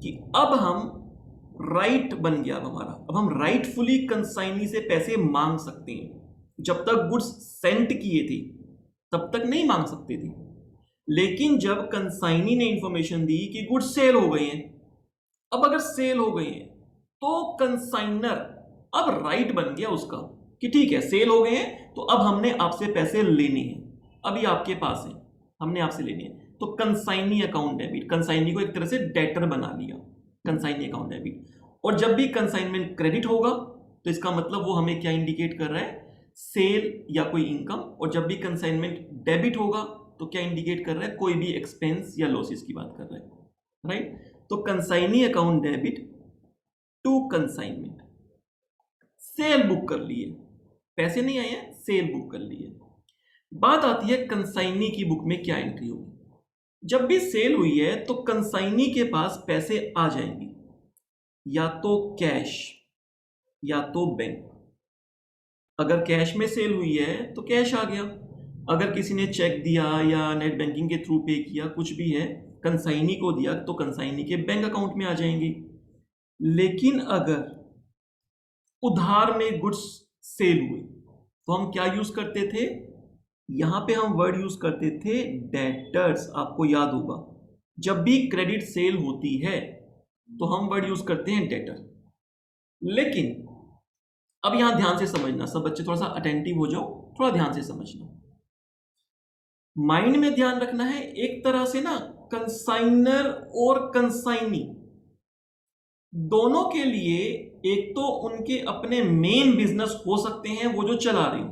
कि अब हम राइट बन गया अब हमारा, अब हम राइटफुली कंसाइनी से पैसे मांग सकते हैं। जब तक गुड्स सेंट किए थे तब तक नहीं मांग सकते थे, लेकिन जब कंसाइनी ने इंफॉर्मेशन दी कि गुड्स सेल हो गए हैं, अब अगर सेल हो गए हैं तो कंसाइनर अब राइट बन गया उसका कि ठीक है सेल हो गए हैं तो अब हमने आपसे पैसे लेने हैं, अभी आपके पास है, हमने आपसे लेने हैं। तो कंसाइनी अकाउंट डेबिट, कंसाइनी को एक तरह से डेटर बना लिया, कंसाइनी अकाउंट डेबिट। और जब भी कंसाइनमेंट क्रेडिट होगा तो इसका मतलब वो हमें क्या इंडिकेट कर रहा है, सेल या कोई इनकम, और जब भी कंसाइनमेंट डेबिट होगा तो क्या इंडिकेट कर रहा है, कोई भी एक्सपेंस या लॉसेस की बात कर रहा है, राइट। तो consignee account debit to consignment, sale book कर लिए, पैसे नहीं आए हैं, सेल बुक कर लिए। बात आती है कंसाइनी की बुक में क्या एंट्री होगी। जब भी सेल हुई है तो कंसाइनी के पास पैसे आ जाएंगे, या तो कैश या तो बैंक। अगर कैश में सेल हुई है तो कैश आ गया, अगर किसी ने चेक दिया या नेट बैंकिंग के थ्रू पे किया, कुछ भी है, कंसाइनी को दिया तो कंसाइनी के बैंक अकाउंट में आ जाएंगी। लेकिन अगर उधार में गुड्स सेल हुए तो हम क्या यूज करते थे, यहां पे हम वर्ड यूज करते थे डेटर्स। आपको याद होगा जब भी क्रेडिट सेल होती है तो हम वर्ड यूज करते हैं डेटर। लेकिन अब यहां ध्यान से समझना, सब बच्चे थोड़ा सा अटेंटिव हो जाओ, थोड़ा ध्यान से समझना, माइंड में ध्यान रखना है। एक तरह से ना कंसाइनर और कंसाइनी दोनों के लिए एक तो उनके अपने मेन बिजनेस हो सकते हैं वो जो चला रहे हो,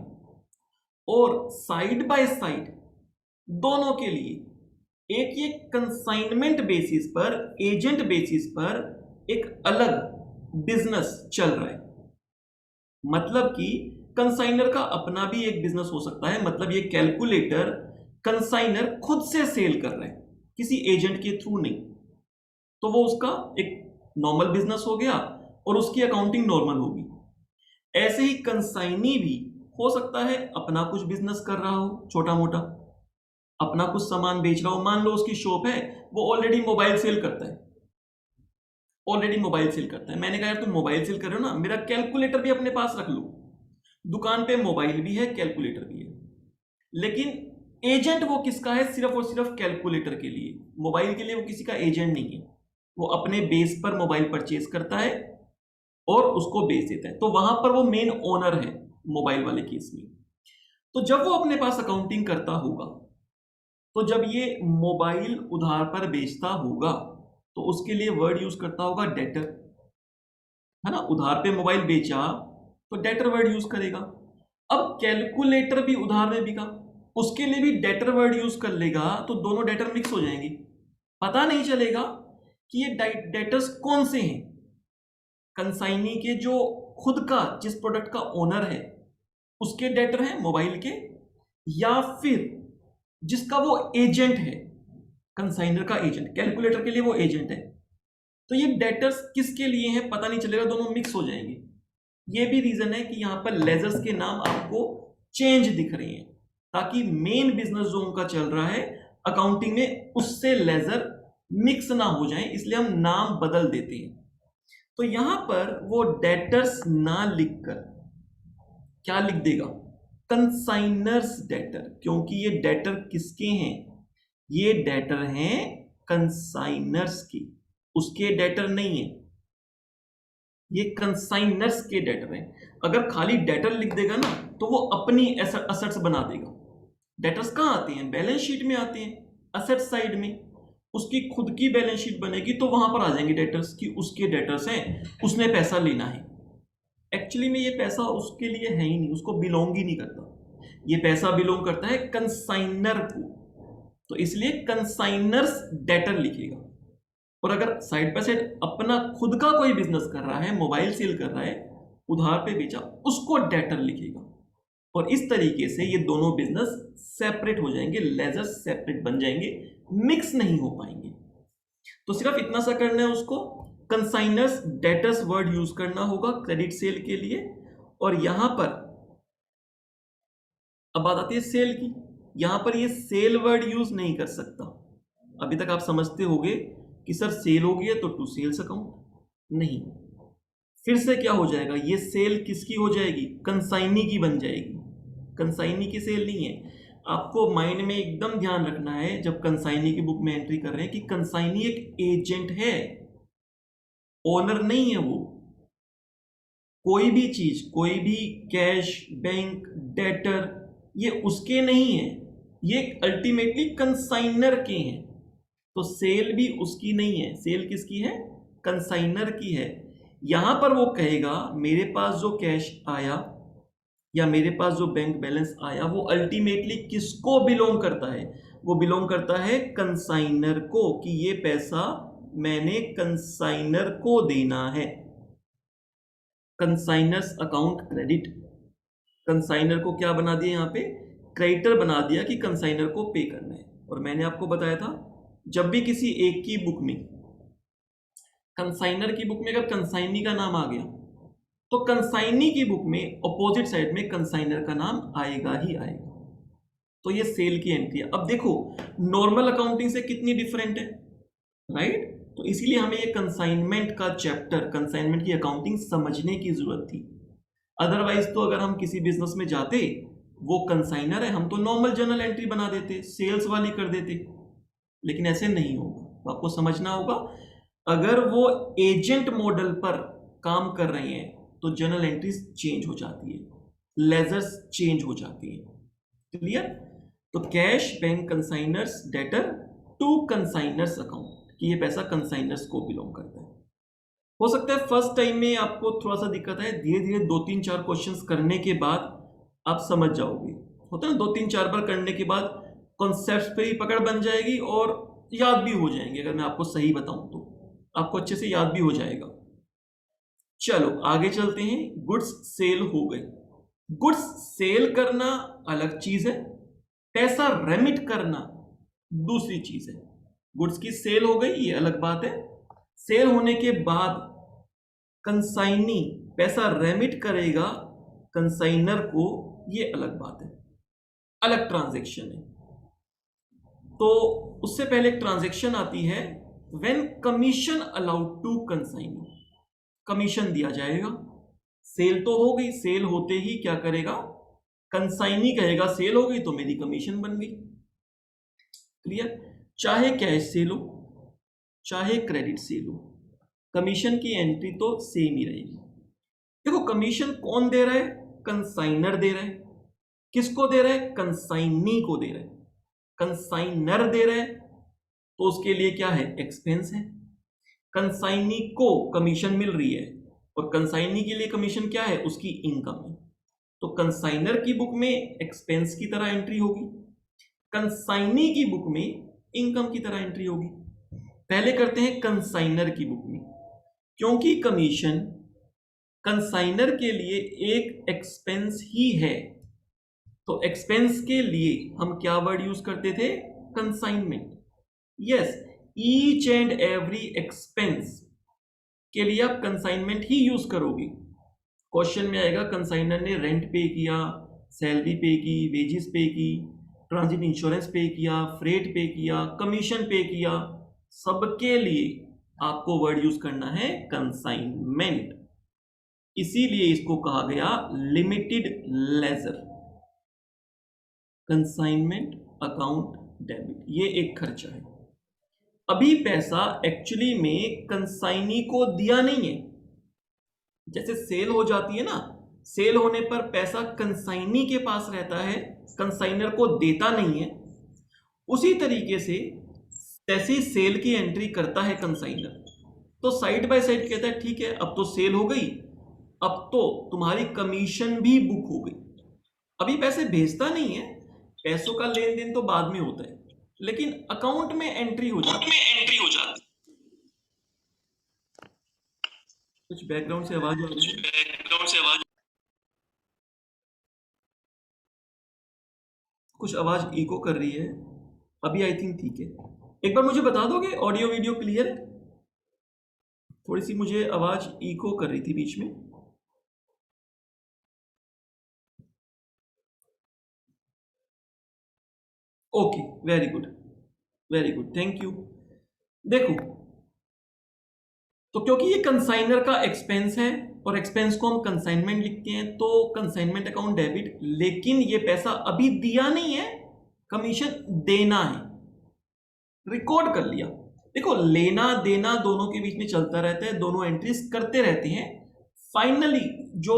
और साइड बाय साइड दोनों के लिए एक ये कंसाइनमेंट बेसिस पर, एजेंट बेसिस पर एक अलग बिजनेस चल रहा है। मतलब कि कंसाइनर का अपना भी एक बिजनेस हो सकता है, मतलब ये कैलकुलेटर कंसाइनर खुद से सेल कर रहा है, किसी एजेंट के थ्रू नहीं, तो वो उसका एक नॉर्मल बिजनेस हो गया और उसकी अकाउंटिंग नॉर्मल होगी। ऐसे ही कंसाइनी भी हो सकता है अपना कुछ बिजनेस कर रहा हो, छोटा मोटा अपना कुछ सामान बेच रहा हो, मान लो उसकी शॉप है, वो ऑलरेडी मोबाइल सेल करता है, मैंने कहा यार तुम मोबाइल सेल कर रहे हो ना, मेरा कैलकुलेटर भी अपने पास रख लो। दुकान पे मोबाइल भी है, कैलकुलेटर भी है, लेकिन एजेंट वो किसका है, सिर्फ और सिर्फ कैलकुलेटर के लिए, मोबाइल के लिए वो किसी का एजेंट नहीं है। वो अपने बेस पर मोबाइल परचेज करता है और उसको बेच देता है, तो वहां पर वो मेन ओनर है मोबाइल वाले केस में। तो जब वो अपने पास अकाउंटिंग करता होगा, तो जब ये मोबाइल उधार पर बेचता होगा तो उसके लिए वर्ड यूज करता होगा डेटर, है ना। उधार पे मोबाइल बेचा तो डेटर वर्ड यूज करेगा। अब कैलकुलेटर भी उधार में बिका, उसके लिए भी डेटर वर्ड यूज कर लेगा, तो दोनों डेटर मिक्स हो जाएंगे, पता नहीं चलेगा कि ये डेटर्स कौन से हैं। कंसाइनी के जो खुद का जिस प्रोडक्ट का ओनर है उसके डेटर हैं मोबाइल के, या फिर जिसका वो एजेंट है, कंसाइनर का एजेंट, कैलकुलेटर के लिए वो एजेंट है, तो ये डेटर्स किसके लिए हैं पता नहीं चलेगा, दोनों मिक्स हो जाएंगे। ये भी रीजन है कि यहां पर लेजर्स के नाम आपको चेंज दिख रहे हैं, ताकि मेन बिजनेस जो उनका चल रहा है अकाउंटिंग में उससे लेजर मिक्स ना हो जाए, इसलिए हम नाम बदल देते हैं। तो यहां पर वो डेटर्स ना लिखकर क्या लिख देगा, कंसाइनर्स डेटर, क्योंकि ये डेटर किसके हैं, ये डेटर हैं कंसाइनर्स के, उसके डेटर नहीं है, ये कंसाइनर्स के डेटर हैं। अगर खाली डेटर लिख देगा ना तो वो अपनी असेट्स बना देगा। डेटर्स कहां आते हैं, बैलेंस शीट में आते हैं, असेट साइड में, उसकी खुद की बैलेंस शीट बनेगी तो वहां पर आ जाएंगे डेटर्स कि उसके डेटर्स हैं, उसने पैसा लेना है। एक्चुअली में ये पैसा उसके लिए है ही नहीं, उसको बिलोंग ही नहीं करता, ये पैसा बिलोंग करता है कंसाइनर को, तो इसलिए कंसाइनर्स डेटर लिखेगा। और अगर साइड बाय साइड अपना खुद का कोई बिजनेस कर रहा है, मोबाइल सेल कर रहा है, उधार पे बेचा, उसको डेटर लिखेगा। और इस तरीके से ये दोनों बिजनेस सेपरेट हो जाएंगे, लेजर सेपरेट बन जाएंगे, मिक्स नहीं हो पाएंगे। तो सिर्फ इतना सा करना है उसको, कंसाइनर्स डेटर्स वर्ड यूज करना होगा क्रेडिट सेल के लिए। और यहां पर अब बात आती है सेल की, यहां पर ये सेल वर्ड यूज नहीं कर सकता। अभी तक आप समझते होंगे कि सर सेल हो गई है तो टू सेल्स अकाउंट, नहीं, फिर से क्या हो जाएगा, ये सेल किसकी हो जाएगी, कंसाइनी की बन जाएगी, कंसाइनी की सेल नहीं है। आपको माइंड में एकदम ध्यान रखना है जब कंसाइनी की बुक में एंट्री कर रहे हैं कि कंसाइनी एक एजेंट है, ओनर नहीं है वो। कोई भी चीज, कोई भी कैश, बैंक, डेटर, ये उसके नहीं है, ये अल्टीमेटली कंसाइनर के हैं। तो सेल भी उसकी नहीं है, सेल किसकी है, कंसाइनर की है। यहां पर वो कहेगा मेरे पास जो कैश आया या मेरे पास जो बैंक बैलेंस आया वो अल्टीमेटली किसको बिलोंग करता है, वो बिलोंग करता है कंसाइनर को, कि ये पैसा मैंने कंसाइनर को देना है। कंसाइनर्स अकाउंट क्रेडिट, कंसाइनर को क्या बना दिया, यहाँ पे क्रेडिटर बना दिया कि कंसाइनर को पे करना है। और मैंने आपको बताया था जब भी किसी एक की बुक में, कंसाइनर की बुक में अगर कंसाइनी का नाम आ गया तो कंसाइनी की बुक में ऑपोजिट साइड में कंसाइनर का नाम आएगा ही आएगा। तो ये सेल की एंट्री है। अब देखो नॉर्मल अकाउंटिंग से कितनी डिफरेंट है, राइट? तो इसीलिए हमें ये कंसाइनमेंट का चैप्टर, कंसाइनमेंट की अकाउंटिंग समझने की जरूरत थी। अदरवाइज तो अगर हम किसी बिजनेस में जाते, वो कंसाइनर है, हम तो नॉर्मल जर्नल एंट्री बना देते, सेल्स वाली कर देते, लेकिन ऐसे नहीं होगा। तो आपको समझना होगा, अगर वो एजेंट मॉडल पर काम कर रहे हैं तो जर्नल एंट्रीज चेंज हो जाती है, लेजर्स चेंज हो जाती है। क्लियर? तो cash, bank, consignors, debtor to consignors account, कि ये पैसा कंसाइनर्स को बिलोंग करता है। हो सकता है फर्स्ट टाइम में आपको थोड़ा सा दिक्कत है, धीरे धीरे 2-3-4 क्वेश्चंस करने के बाद आप समझ जाओगे। होता है ना, 2-3-4 बार करने के बाद कॉन्सेप्ट्स पे ही पकड़ बन जाएगी और याद भी हो जाएंगे। अगर मैं आपको सही बताऊं तो आपको अच्छे से याद भी हो जाएगा। चलो आगे चलते हैं। गुड्स सेल हो गई। गुड्स सेल करना अलग चीज है, पैसा रेमिट करना दूसरी चीज है। गुड्स की सेल हो गई, ये अलग बात है। सेल होने के बाद कंसाइनी पैसा रेमिट करेगा कंसाइनर को, ये अलग बात है, अलग ट्रांजैक्शन है। तो उससे पहले एक ट्रांजैक्शन आती है when commission allowed to consignee, commission दिया जाएगा। सेल तो हो गई, सेल होते ही क्या करेगा, कंसाइनी कहेगा सेल हो गई तो मेरी कमीशन बन गई। क्लियर? चाहे कैश सेल हो चाहे क्रेडिट सेल हो, कमीशन की एंट्री तो सेम ही रहेगी। देखो कमीशन कौन दे रहा है, कंसाइनर दे रहा है। किसको दे रहा है? कंसाइनी को दे रहा है। कंसाइनर दे रहा है तो उसके लिए क्या है, एक्सपेंस है। कंसाइनी को कमीशन मिल रही है और कंसाइनी के लिए कमीशन क्या है, उसकी इनकम है। तो कंसाइनर की बुक में एक्सपेंस की तरह एंट्री होगी, कंसाइनी की बुक में इनकम की तरह एंट्री होगी। पहले करते हैं कंसाइनर की बुक में, क्योंकि कमीशन कंसाइनर के लिए एक एक्सपेंस ही है, तो एक्सपेंस के लिए हम क्या वर्ड यूज करते थे, consignment. Yes, each and every expense के लिए आप कंसाइनमेंट ही यूज करोगे। क्वेश्चन में आएगा कंसाइनर ने रेंट पे किया, सैलरी पे की, वेजेस पे की, ट्रांजिट इंश्योरेंस पे किया, फ्रेट पे किया, कमीशन पे किया, सबके लिए आपको वर्ड यूज करना है कंसाइनमेंट। इसीलिए इसको कहा गया limited ledger, consignment account debit. ये एक खर्चा है। अभी पैसा एक्चुअली में कंसाइनी को दिया नहीं है। जैसे सेल हो जाती है ना, सेल होने पर पैसा कंसाइनी के पास रहता है, कंसाइनर को देता नहीं है। उसी तरीके से जैसे सेल की एंट्री करता है कंसाइनर, तो साइड बाय साइड कहता है ठीक है अब तो सेल हो गई, अब तो तुम्हारी कमीशन भी बुक हो गई। अभी पैसे भेजता नहीं है, पैसों का लेन देन तो बाद में होता है, लेकिन अकाउंट में एंट्री हो जाती है। कुछ बैकग्राउंड से आवाज आ रही है, कुछ आवाज इको कर रही है। अभी आई थिंक ठीक है। एक बार मुझे बता दोगे ऑडियो वीडियो क्लियर है? थोड़ी सी मुझे आवाज इको कर रही थी बीच में। Okay, very good, very good, thank you. देखो, तो क्योंकि ये कंसाइनर का एक्सपेंस है और एक्सपेंस को हम कंसाइनमेंट लिखते हैं, तो कंसाइनमेंट अकाउंट डेबिट, लेकिन ये पैसा अभी दिया नहीं है, कमीशन देना है, रिकॉर्ड कर लिया। देखो लेना देना दोनों के बीच में चलता रहता है, दोनों एंट्रीज करते रहते हैं। फाइनली जो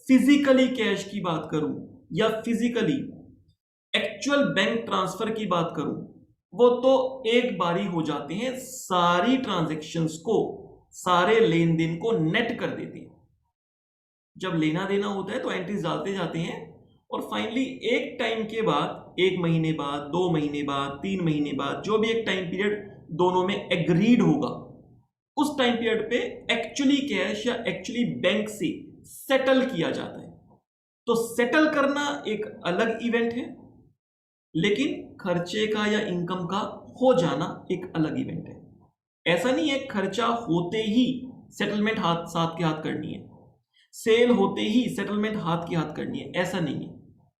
फिजिकली कैश की बात करूं या फिजिकली एक्चुअल बैंक ट्रांसफर की बात करूं, वो तो एक बारी हो जाते हैं, सारी ट्रांजैक्शंस को, सारे लेन देन को नेट कर देते हैं। जब लेना देना होता है तो एंट्रीज डालते जाते हैं और फाइनली एक टाइम के बाद, 1 महीने बाद, 2 महीने बाद, 3 महीने बाद, जो भी एक टाइम पीरियड दोनों में एग्रीड होगा, उस टाइम पीरियड पे एक्चुअली कैश या एक्चुअली बैंक से सेटल किया जाता है। तो सेटल करना एक अलग इवेंट है, लेकिन खर्चे का या इनकम का हो जाना एक अलग इवेंट है। ऐसा नहीं है खर्चा होते ही सेटलमेंट हाथ साथ के हाथ करनी है। सेल होते ही सेटलमेंट हाथ की हाथ करनी है, ऐसा नहीं है।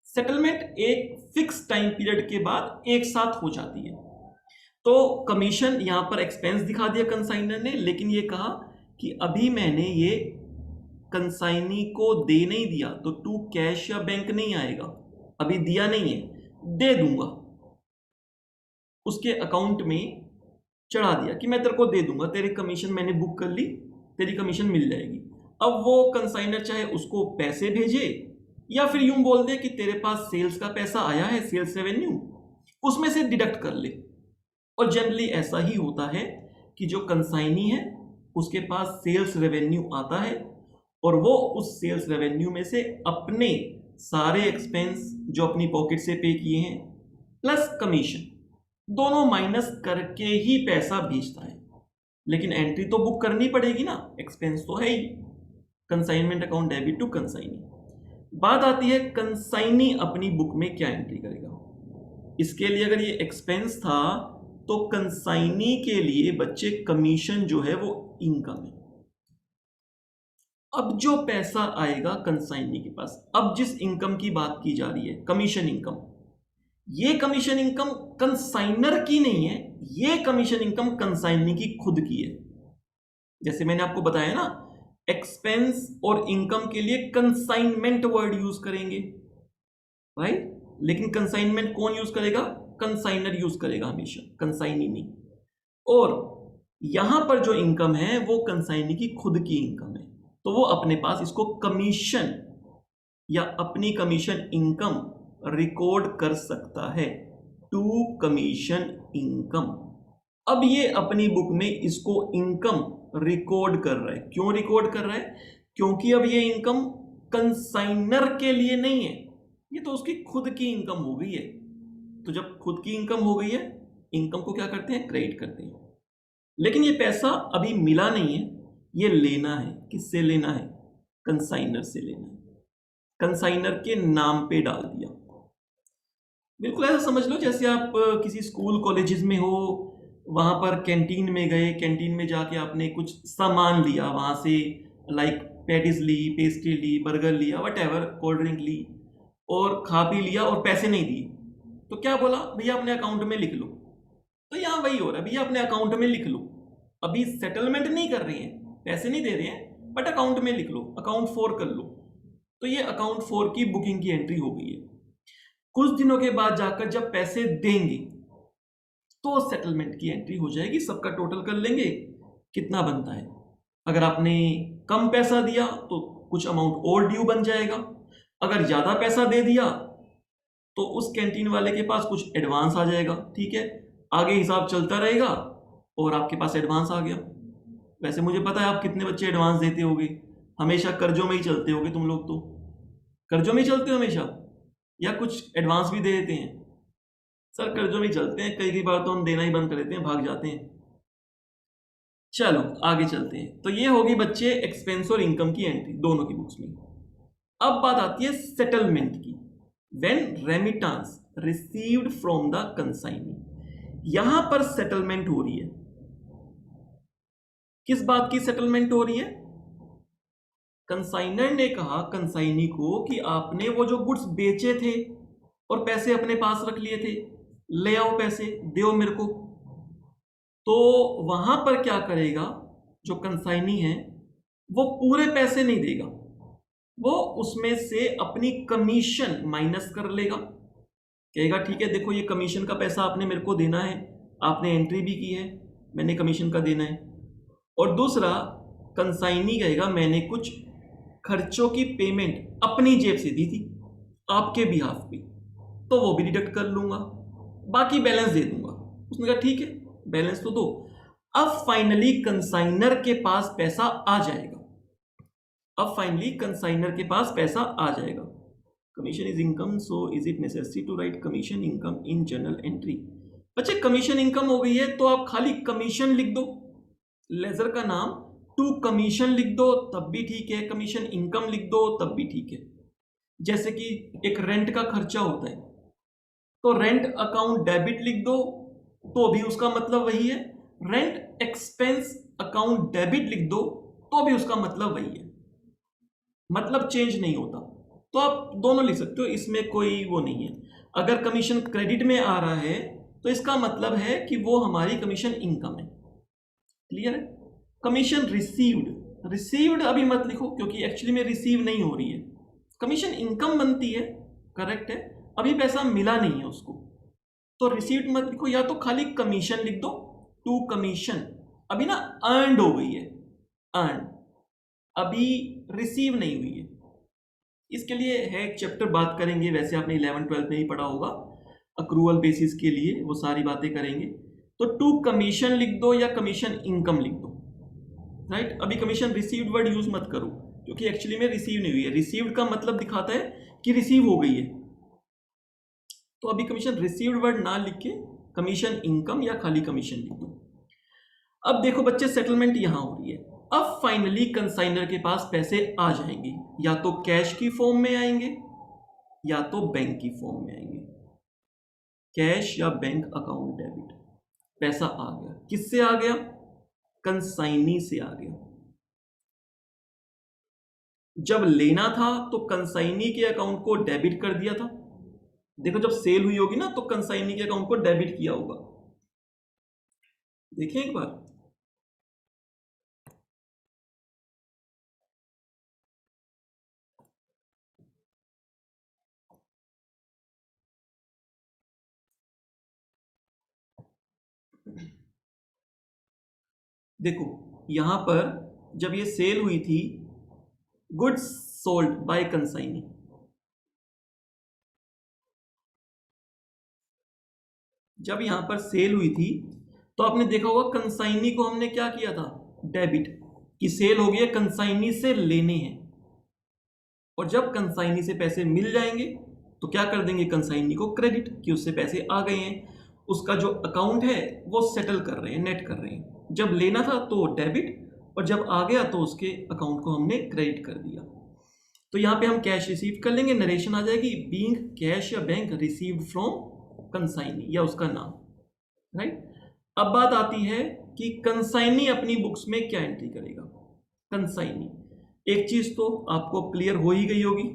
सेटलमेंट एक फिक्स टाइम पीरियड के बाद एक साथ हो जाती है। तो कमीशन यहां पर एक्सपेंस दिखा दिया कंसाइनर ने, लेकिन ये कहा कि अभी मैंने ये कंसाइनी को दे नहीं दिया तो टू कैश या बैंक नहीं आएगा, अभी दिया नहीं है, दे दूंगा। उसके अकाउंट में चढ़ा दिया कि मैं तेरे को दे दूंगा, तेरी कमीशन मैंने बुक कर ली, तेरी कमीशन मिल जाएगी। अब वो कंसाइनर चाहे उसको पैसे भेजे या फिर यूं बोल दे कि तेरे पास सेल्स का पैसा आया है, सेल्स रेवेन्यू, उसमें से डिडक्ट कर ले। और जनरली ऐसा ही होता है कि जो कंसाइनी है उसके पास सेल्स रेवेन्यू आता है और वो उस सेल्स रेवेन्यू में से अपने सारे एक्सपेंस जो अपनी पॉकेट से पे किए हैं प्लस कमीशन दोनों माइनस करके ही पैसा भेजता है। लेकिन एंट्री तो बुक करनी पड़ेगी ना, एक्सपेंस तो है ही। Consignment account debit to consignee. बात आती है कंसाइनी अपनी बुक में क्या एंट्री करेगा। इसके लिए अगर ये एक्सपेंस था तो कंसाइनी के लिए बच्चे कमीशन जो है वो इनकम है। अब जो पैसा आएगा कंसाइनी के पास, अब जिस इनकम की बात की जा रही है कमीशन इनकम, ये कमीशन इनकम कंसाइनर की नहीं है, ये कमीशन इनकम कंसाइनी की खुद की है। जैसे मैंने आपको बताया ना, एक्सपेंस और इनकम के लिए कंसाइनमेंट वर्ड यूज करेंगे, राइट? लेकिन कंसाइनमेंट कौन यूज करेगा? कंसाइनर यूज करेगा हमेशा, कंसाइनी नहीं। और यहां पर जो इनकम है वो कंसाइनी की खुद की इनकम है, तो वो अपने पास इसको कमीशन या अपनी कमीशन इनकम रिकॉर्ड कर सकता है, टू कमीशन इनकम। अब ये अपनी बुक में इसको इनकम रिकॉर्ड कर रहा है। क्यों रिकॉर्ड कर रहा है? क्योंकि अब ये इनकम कंसाइनर के लिए नहीं है, ये तो उसकी खुद की इनकम हो गई है। तो जब खुद की इनकम हो गई है, इनकम को क्या करते हैं? क्रेडिट करते हैं। लेकिन ये पैसा अभी मिला नहीं है, ये लेना है। किससे लेना है? कंसाइनर से लेना है। कंसाइनर के नाम पे डाल दिया। बिल्कुल ऐसा समझ लो जैसे आप किसी स्कूल कॉलेजेस में हो, वहां पर कैंटीन में गए, कैंटीन में जाके आपने कुछ सामान लिया वहां से, लाइक पैटीज ली, पेस्ट्री ली, बर्गर लिया, वट एवर, कोल्ड ड्रिंक ली और खा पी लिया और पैसे नहीं दिए, तो क्या बोला? भैया अपने अकाउंट में लिख लो। तो यहाँ वही हो रहा है, भैया अपने अकाउंट में लिख लो। अभी सेटलमेंट नहीं कर रहे हैं, पैसे नहीं दे रहे हैं, बट अकाउंट में लिख लो, अकाउंट 4 कर लो। तो ये अकाउंट 4 की बुकिंग की एंट्री हो गई है। कुछ दिनों के बाद जाकर जब पैसे देंगे तो सेटलमेंट की एंट्री हो जाएगी, सबका टोटल कर लेंगे कितना बनता है। अगर आपने कम पैसा दिया तो कुछ अमाउंट और ड्यू बन जाएगा, अगर ज्यादा पैसा दे दिया तो उस कैंटीन वाले के पास कुछ एडवांस आ जाएगा, ठीक है, आगे हिसाब चलता रहेगा और आपके पास एडवांस आ गया। वैसे मुझे पता है आप कितने बच्चे एडवांस देते होगे, हमेशा कर्जों में ही चलते होगे तुम लोग, तो कर्जों में ही चलते हो हमेशा, या कुछ एडवांस भी दे देते हैं? सर कर्जों में ही चलते हैं, कई बार तो हम देना ही बंद कर देते हैं, भाग जाते हैं। चलो आगे चलते हैं। तो ये होगी बच्चे एक्सपेंस और इनकम की एंट्री दोनों की बुक्स में। अब बात आती है सेटलमेंट की। When remittance received from the consignee, यहां पर सेटलमेंट हो रही है। किस बात की सेटलमेंट हो रही है? कंसाइनर ने कहा कंसाइनी को कि आपने वो जो गुड्स बेचे थे और पैसे अपने पास रख लिए थे, ले आओ पैसे, दो मेरे को। तो वहां पर क्या करेगा जो कंसाइनी है, वो पूरे पैसे नहीं देगा, वो उसमें से अपनी कमीशन माइनस कर लेगा। कहेगा ठीक है, देखो ये कमीशन का पैसा आपने मेरे को देना है, आपने एंट्री भी की है, मैंने कमीशन का देना है। और दूसरा, कंसाइनी कहेगा मैंने कुछ खर्चों की पेमेंट अपनी जेब से दी थी आपके बिहाफ पे, तो वो भी डिडक्ट कर लूंगा, बाकी बैलेंस दे दूंगा। उसने कहा ठीक है, बैलेंस तो दो। अब फाइनली कंसाइनर के पास पैसा आ जाएगा। अब फाइनली कंसाइनर के पास पैसा आ जाएगा। Commission is income, so is it necessary to write commission income in journal entry? बच्चे कमीशन इनकम हो गई है तो आप खाली कमीशन लिख दो, लेजर का नाम टू कमीशन लिख दो तब भी ठीक है, कमीशन इनकम लिख दो तब भी ठीक है। जैसे कि एक रेंट का खर्चा होता है तो रेंट अकाउंट डेबिट लिख दो तो भी उसका मतलब वही है, रेंट एक्सपेंस अकाउंट डेबिट लिख दो तो भी उसका मतलब वही है। मतलब चेंज नहीं होता, तो आप दोनों लिख सकते हो, इसमें कोई वो नहीं है। अगर कमीशन क्रेडिट में आ रहा है तो इसका मतलब है कि वो हमारी कमीशन इनकम है। क्लियर है? कमीशन रिसीव्ड, रिसीव्ड अभी मत लिखो क्योंकि एक्चुअली में रिसीव नहीं हो रही है, कमीशन इनकम बनती है, करेक्ट है, अभी पैसा मिला नहीं है उसको, तो रिसीव्ड मत लिखो, या तो खाली कमीशन लिख दो, टू कमीशन, अभी ना अर्नड हो गई है, अर्न, अभी रिसीव नहीं हुई है। इसके लिए है एक चैप्टर, बात करेंगे, वैसे आपने 11th-12th में ही पढ़ा होगा, अक्रूवल बेसिस के लिए वो सारी बातें करेंगे। तो टू कमीशन लिख दो या कमीशन इनकम लिख दो, राइट। अभी कमीशन रिसीव्ड वर्ड यूज मत करो क्योंकि एक्चुअली में रिसीव नहीं हुई है, रिसीव्ड का मतलब दिखाता है कि रिसीव हो गई है, तो अभी कमीशन रिसीव्ड वर्ड ना लिख के कमीशन इनकम या खाली कमीशन लिख दो। अब देखो बच्चे, सेटलमेंट यहां हो रही है, अब फाइनली कंसाइनर के पास पैसे आ जाएंगे, या तो कैश की फॉर्म में आएंगे या तो बैंक की फॉर्म में आएंगे, कैश या बैंक अकाउंट डेबिट, पैसा आ गया, किससे आ गया? कंसाइनी से आ गया। जब लेना था तो कंसाइनी के अकाउंट को डेबिट कर दिया था, देखो जब सेल हुई होगी ना तो कंसाइनी के अकाउंट को डेबिट किया होगा, देखें एक बार, देखो यहां पर जब ये सेल हुई थी, गुड्स सोल्ड बाय कंसाइनी, जब यहां पर सेल हुई थी तो आपने देखा होगा कंसाइनी को हमने क्या किया था? डेबिट, कि सेल हो गई है, कंसाइनी से लेने हैं, और जब कंसाइनी से पैसे मिल जाएंगे तो क्या कर देंगे? कंसाइनी को क्रेडिट, कि उससे पैसे आ गए हैं, उसका जो अकाउंट है वो सेटल कर रहे हैं, नेट कर रहे हैं। जब लेना था तो डेबिट, और जब आ गया तो उसके अकाउंट को हमने क्रेडिट कर दिया। तो यहाँ पे हम कैश रिसीव कर लेंगे, नरेशन आ जाएगी, बीइंग कैश या बैंक रिसीव्ड फ्रॉम कंसाइनी या उसका नाम, राइट। अब बात आती है कि कंसाइनी अपनी बुक्स में क्या एंट्री करेगा। कंसाइनी, एक चीज तो आपको क्लियर हो ही गई होगी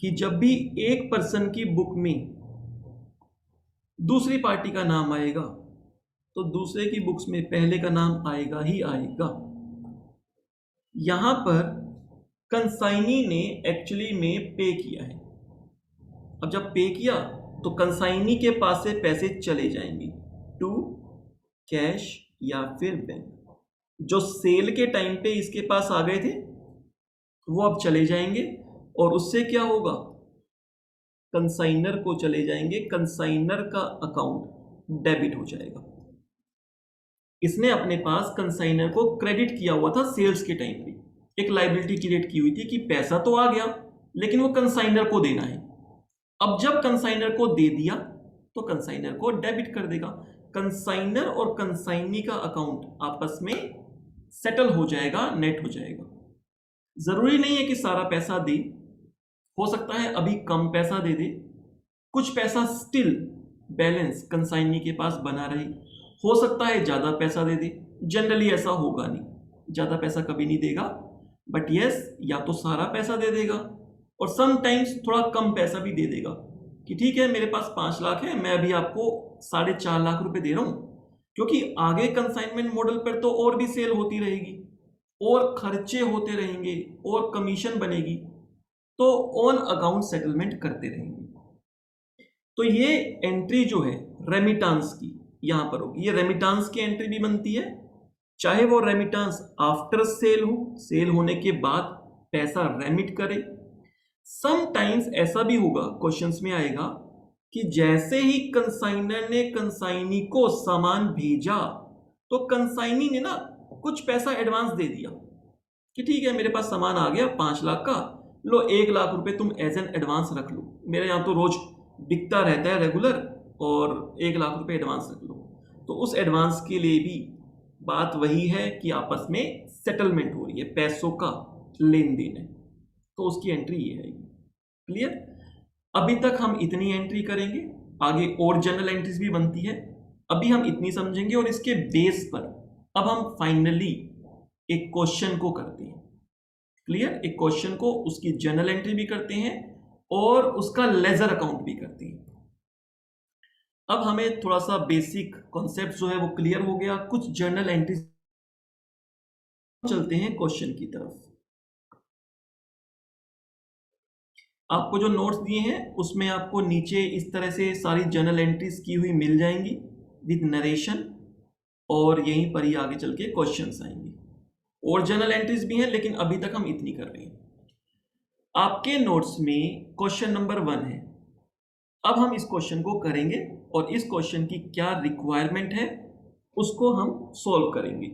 कि जब भी एक पर्सन की बुक में दूसरी पार्टी का नाम आएगा तो दूसरे की बुक्स में पहले का नाम आएगा ही आएगा। यहां पर कंसाइनी ने एक्चुअली में पे किया है, अब जब पे किया तो कंसाइनी के पास से पैसे चले जाएंगे टू कैश या फिर बैंक। जो सेल के टाइम पे इसके पास आ गए थे वो अब चले जाएंगे, और उससे क्या होगा? कंसाइनर को चले जाएंगे, कंसाइनर का अकाउंट डेबिट हो जाएगा। इसने अपने पास कंसाइनर को क्रेडिट किया हुआ था सेल्स के टाइम पे, एक लायबिलिटी क्रिएट की हुई थी कि पैसा तो आ गया लेकिन वो कंसाइनर को देना है। अब जब कंसाइनर को दे दिया तो कंसाइनर को डेबिट कर देगा, कंसाइनर और कंसाइनी का अकाउंट आपस में सेटल हो जाएगा, नेट हो जाएगा। जरूरी नहीं है कि सारा पैसा दे, हो सकता है अभी कम पैसा दे दे, कुछ पैसा स्टिल बैलेंस कंसाइनी के पास बना रहे, हो सकता है ज्यादा पैसा दे दे, जनरली ऐसा होगा नहीं, ज्यादा पैसा कभी नहीं देगा, बट यस या तो सारा पैसा दे देगा और समटाइम्स थोड़ा कम पैसा भी दे देगा कि ठीक है मेरे पास 5 लाख है, मैं अभी आपको 4.5 लाख रुपए दे रहा हूं, क्योंकि आगे कंसाइनमेंट मॉडल पर तो और भी सेल होती रहेगी और खर्चे होते रहेंगे और कमीशन बनेगी, तो ऑन अकाउंट सेटलमेंट करते रहेंगे। तो ये एंट्री जो है रेमिटांस की यहां पर होगी, ये रेमिटांस की एंट्री भी बनती है, चाहे वो रेमिटांस आफ्टर सेल हो, सेल होने के बाद पैसा रेमिट करे। समटाइम्स ऐसा भी होगा, क्वेश्चंस में आएगा कि जैसे ही कंसाइनर ने कंसाइनी को सामान भेजा तो कंसाइनी ने ना कुछ पैसा एडवांस दे दिया कि ठीक है मेरे पास सामान आ गया 5 लाख का, लो 1 लाख रुपए तुम एज एन एडवांस रख लो, मेरे यहाँ तो रोज बिकता रहता है रेगुलर, और 1 लाख रुपए एडवांस रख लो। तो उस एडवांस के लिए भी बात वही है कि आपस में सेटलमेंट हो रही है, पैसों का लेन देन है, तो उसकी एंट्री ये है। क्लियर? अभी तक हम इतनी एंट्री करेंगे, आगे और जनरल एंट्रीज भी बनती है, अभी हम इतनी समझेंगे और इसके बेस पर अब हम फाइनली एक क्वेश्चन को करते हैं। क्लियर? एक क्वेश्चन को उसकी जर्नल एंट्री भी करते हैं और उसका लेजर अकाउंट भी करते हैं। अब हमें थोड़ा सा बेसिक कॉन्सेप्ट जो है वो क्लियर हो गया। कुछ जर्नल एंट्री, चलते हैं क्वेश्चन की तरफ। आपको जो नोट्स दिए हैं उसमें आपको नीचे इस तरह से सारी जर्नल एंट्रीज की हुई मिल जाएंगी विद नरेशन, और यहीं पर ही आगे चल के क्वेश्चंस आएंगे। और जर्नल एंट्रीज भी हैं लेकिन अभी तक हम इतनी कर रहे हैं। आपके नोट्स में क्वेश्चन नंबर 1 है। अब हम इस क्वेश्चन को करेंगे और इस क्वेश्चन की क्या रिक्वायरमेंट है उसको हम सॉल्व करेंगे।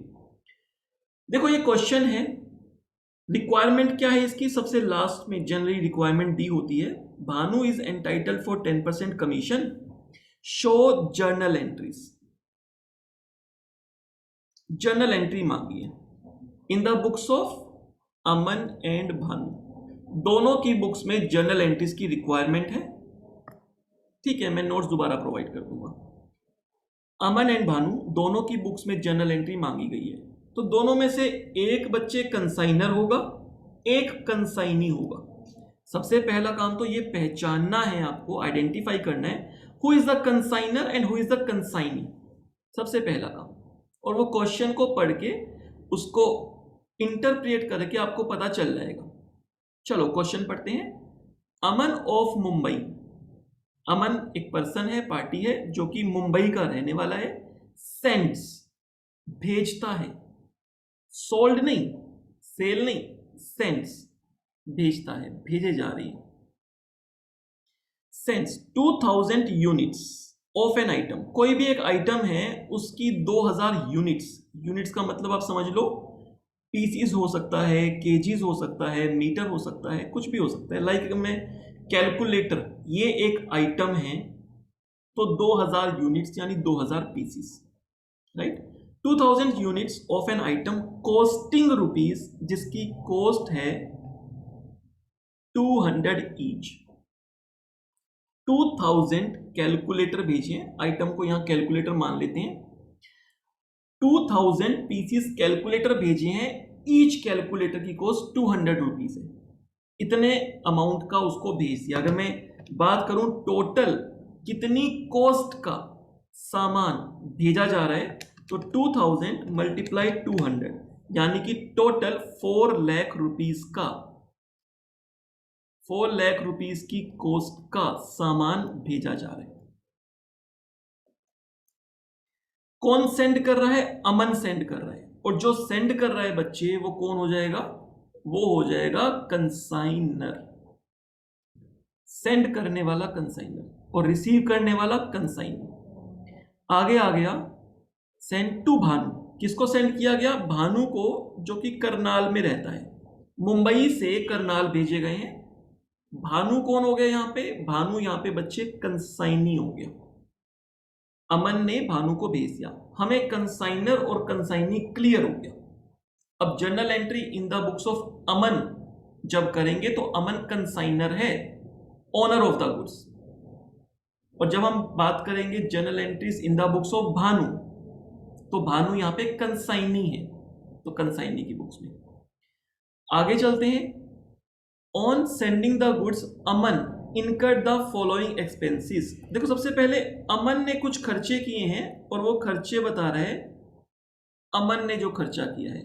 देखो ये क्वेश्चन है, रिक्वायरमेंट क्या है इसकी? सबसे लास्ट में जनरली रिक्वायरमेंट दी होती है, Bhanu is entitled for 10% commission, show journal entries. Journal entry मांगी है इन the books of Aman and Bhanu. दोनों की बुक्स में जर्नल एंट्रीज की रिक्वायरमेंट है। ठीक है, मैं नोट्स दोबारा प्रोवाइड कर दूंगा। अमन एंड भानु दोनों की बुक्स में जर्नल एंट्री मांगी गई है, तो दोनों में से एक बच्चे कंसाइनर होगा, एक कंसाइनी होगा। सबसे पहला काम तो ये पहचानना है, आपको आइडेंटिफाई करना है who is the consignor and who is the consignee, सबसे पहला काम। और वो क्वेश्चन को पढ़ के उसको इंटरप्रेट करके आपको पता चल जाएगा। चलो क्वेश्चन पढ़ते हैं। अमन ऑफ मुंबई, अमन एक पर्सन है, पार्टी है जो कि मुंबई का रहने वाला है। सेंड्स भेजता है, सोल्ड नहीं, सेल नहीं, सेंड्स भेजता है, भेजे जा रही है। Sends 2000 units of an item, कोई भी एक आइटम है उसकी 2000 यूनिट्स। यूनिट्स का मतलब आप समझ लो पीसीज हो सकता है, केजीज हो सकता है, मीटर हो सकता है, कुछ भी हो सकता है। लाइक मैं कैलकुलेटर, ये एक आइटम है तो 2000 यूनिट्स यानी 2000 pieces, right. 2000 units of an item costing rupees, जिसकी कॉस्ट है 200 ईच। 2000 कैलकुलेटर भेजिए, आइटम को यहां कैलकुलेटर मान लेते हैं। 2000 पीसीस कैलकुलेटर भेजे हैं, ईच कैलकुलेटर की कॉस्ट 200 रुपीज है। इतने अमाउंट का उसको भेज दिया। अगर मैं बात करूं टोटल कितनी कॉस्ट का सामान भेजा जा रहा है, तो 2000 मल्टीप्लाई 200 यानी कि टोटल 4 लाख रुपीज का, 4 लाख रुपीज की कॉस्ट का सामान भेजा जा रहा है। कौन सेंड कर रहा है? अमन सेंड कर रहा है। और जो सेंड कर रहा है बच्चे, वो कौन हो जाएगा? वो हो जाएगा कंसाइनर। सेंड करने वाला कंसाइनर और रिसीव करने वाला कंसाइनर। आगे आ गया सेंड टू भानु। किसको सेंड किया गया? भानु को, जो कि करनाल में रहता है। मुंबई से करनाल भेजे गए हैं। भानु कौन हो गया यहां पे? भानु यहां पे बच्चे कंसाइनी हो गया। अमन ने भानु को भेज दिया। हमें कंसाइनर और कंसाइनी क्लियर हो गया। अब journal entry in the books of Aman जब करेंगे तो अमन कंसाइनर है, ओनर ऑफ द गुड्स। और जब हम बात करेंगे journal entries in the books of Bhanu, तो भानु यहां पे कंसाइनी है, तो कंसाइनी की बुक्स में। आगे चलते हैं। On sending the goods Aman incurred the following expenses. देखो सबसे पहले अमन ने कुछ खर्चे किए हैं और वो खर्चे बता रहे हैं अमन ने जो खर्चा किया है।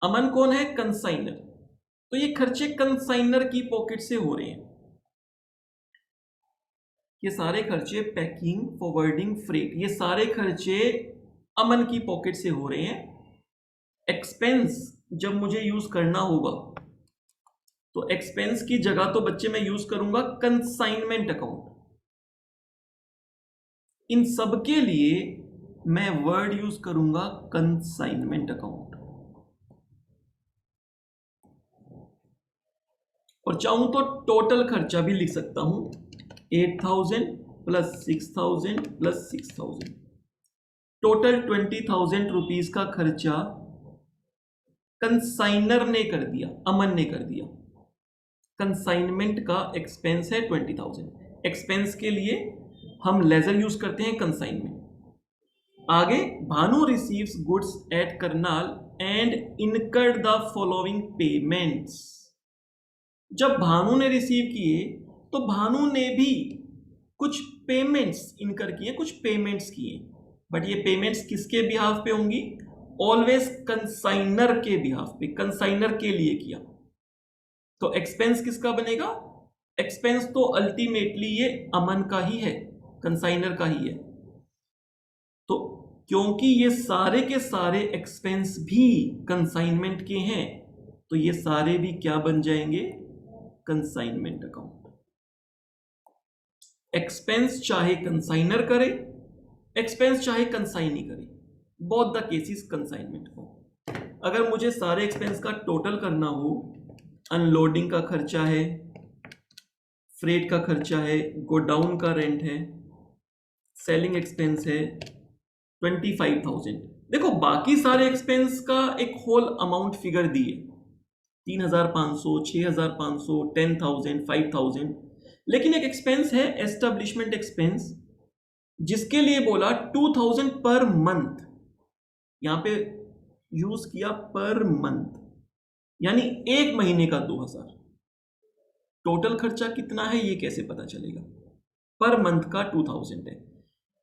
अमन कौन है? कंसाइनर। तो ये खर्चे कंसाइनर की पॉकेट से हो रहे हैं। ये सारे खर्चे पैकिंग, फॉरवर्डिंग, फ्रेट, ये सारे खर्चे अमन की पॉकेट से हो रहे हैं। एक्सपेंस जब मुझे यूज करना होगा तो एक्सपेंस की जगह तो बच्चे मैं यूज करूंगा कंसाइनमेंट अकाउंट। इन सब के लिए मैं वर्ड यूज करूंगा कंसाइनमेंट अकाउंट। और चाहूं तो टोटल खर्चा भी लिख सकता हूं, 8000 प्लस 6000 प्लस 6000, टोटल 20,000 रुपीज का खर्चा कंसाइनर ने कर दिया, अमन ने कर दिया। कंसाइनमेंट का एक्सपेंस है 20,000। एक्सपेंस के लिए हम लेजर यूज करते हैं कंसाइनमेंट। आगे Bhanu receives goods at Karnal and incurred the following payments. जब भानु ने रिसीव किए तो भानु ने भी कुछ पेमेंट्स इनकर किए, कुछ पेमेंट्स किए, बट ये पेमेंट्स किसके बिहाफ पे होंगी? ऑलवेज कंसाइनर के बिहाफ पे, कंसाइनर के लिए किया। तो एक्सपेंस किसका बनेगा? एक्सपेंस तो अल्टीमेटली ये अमन का ही है, कंसाइनर का ही है। तो क्योंकि ये सारे के सारे एक्सपेंस भी कंसाइनमेंट के हैं, तो ये सारे भी क्या बन जाएंगे? Consignment account. एक्सपेंस चाहे कंसाइनर करे, एक्सपेंस चाहे कंसाइनी करे, बोथ द केसेस कंसाइनमेंट हो। अगर मुझे सारे एक्सपेंस का टोटल करना हो, अनलोडिंग का खर्चा है, फ्रेट का खर्चा है, गोडाउन का रेंट है, सेलिंग एक्सपेंस है 25,000। देखो बाकी सारे एक्सपेंस का एक होल अमाउंट फिगर दिए, 3,500, 6,500, 10,000, 5,000, लेकिन एक एक्सपेंस है एस्टेब्लिशमेंट एक्सपेंस, जिसके लिए बोला 2,000 पर मंथ। यहां पे यूज किया पर मंथ, यानी एक महीने का 2,000। टोटल खर्चा कितना है ये कैसे पता चलेगा? पर मंथ का 2,000 है।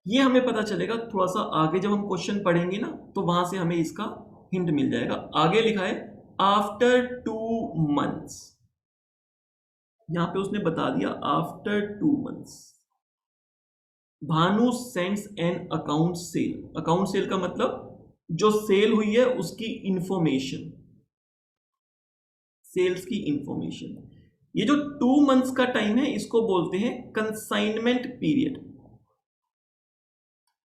ये हमें पता चलेगा थोड़ा सा आगे जब हम क्वेश्चन पढ़ेंगे ना, तो वहां से हमें इसका हिंट मिल जाएगा। आगे लिखा है आफ्टर 2 मंथ्स, यहां पे उसने बता दिया after 2 months Bhanu sends an account cell. Account cell का मतलब जो सेल हुई है उसकी इंफॉर्मेशन, सेल्स की इंफॉर्मेशन। ये जो 2 मंथ्स का टाइम है इसको बोलते हैं कंसाइनमेंट पीरियड।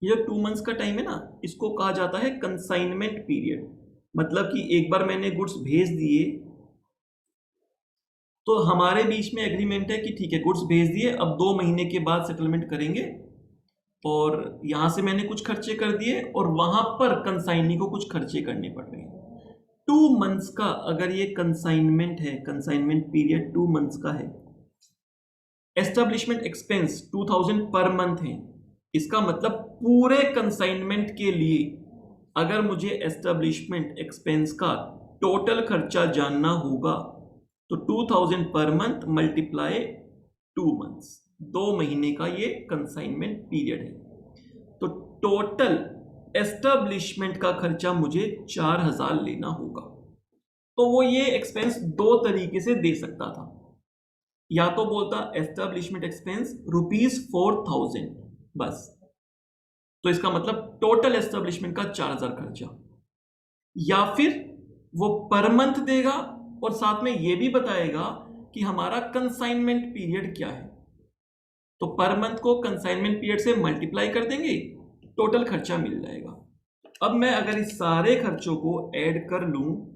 ये जो 2 मंथ्स का टाइम है ना, इसको कहा जाता है कंसाइनमेंट पीरियड। मतलब कि एक बार मैंने गुड्स भेज दिए तो हमारे बीच में एग्रीमेंट है कि ठीक है गुड्स भेज दिए, अब 2 महीने के बाद सेटलमेंट करेंगे, और यहां से मैंने कुछ खर्चे कर दिए और वहां पर कंसाइनी को कुछ खर्चे करने पड़ रहे हैं। 2 मंथ्स का अगर ये कंसाइनमेंट है, कंसाइनमेंट पीरियड 2 मंथ्स का है, एस्टेब्लिशमेंट एक्सपेंस 2,000 पर मंथ है, इसका मतलब पूरे कंसाइनमेंट के लिए अगर मुझे एस्टेब्लिशमेंट एक्सपेंस का टोटल खर्चा जानना होगा तो 2,000 पर मंथ मल्टीप्लाई 2 मंथ्स, 2 महीने का ये कंसाइनमेंट पीरियड है। तो टोटल एस्टेब्लिशमेंट का खर्चा मुझे 4,000 लेना होगा। तो वो ये एक्सपेंस 2 तरीके से दे सकता था, या तो बोलता एस्टेब्लिशमेंट एक्सपेंस ₹4,000 बस, तो इसका मतलब टोटल एस्टेब्लिशमेंट का 4,000 खर्चा, या फिर वो पर मंथ देगा और साथ में ये भी बताएगा कि हमारा कंसाइनमेंट पीरियड क्या है। तो पर मंथ को कंसाइनमेंट पीरियड से मल्टीप्लाई कर देंगे, टोटल खर्चा मिल जाएगा। अब मैं अगर इस सारे खर्चों को ऐड कर लूं,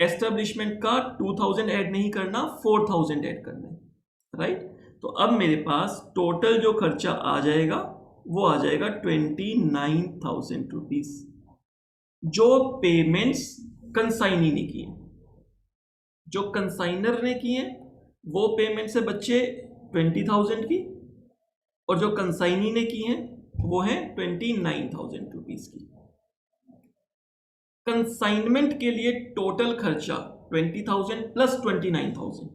एस्टेब्लिशमेंट का 2,000 ऐड नहीं करना, 4,000 ऐड करना है, राइट? तो अब मेरे पास टोटल जो खर्चा आ जाएगा वो आ जाएगा 29,000 रुपीज, जो पेमेंट्स कंसाइनी ने किए, जो कंसाइनर ने किए वो पेमेंट से बच्चे 20,000 की, और जो कंसाइनी ने की है वो है 29,000 रुपीज की। कंसाइनमेंट के लिए टोटल खर्चा 20,000 प्लस 29,000,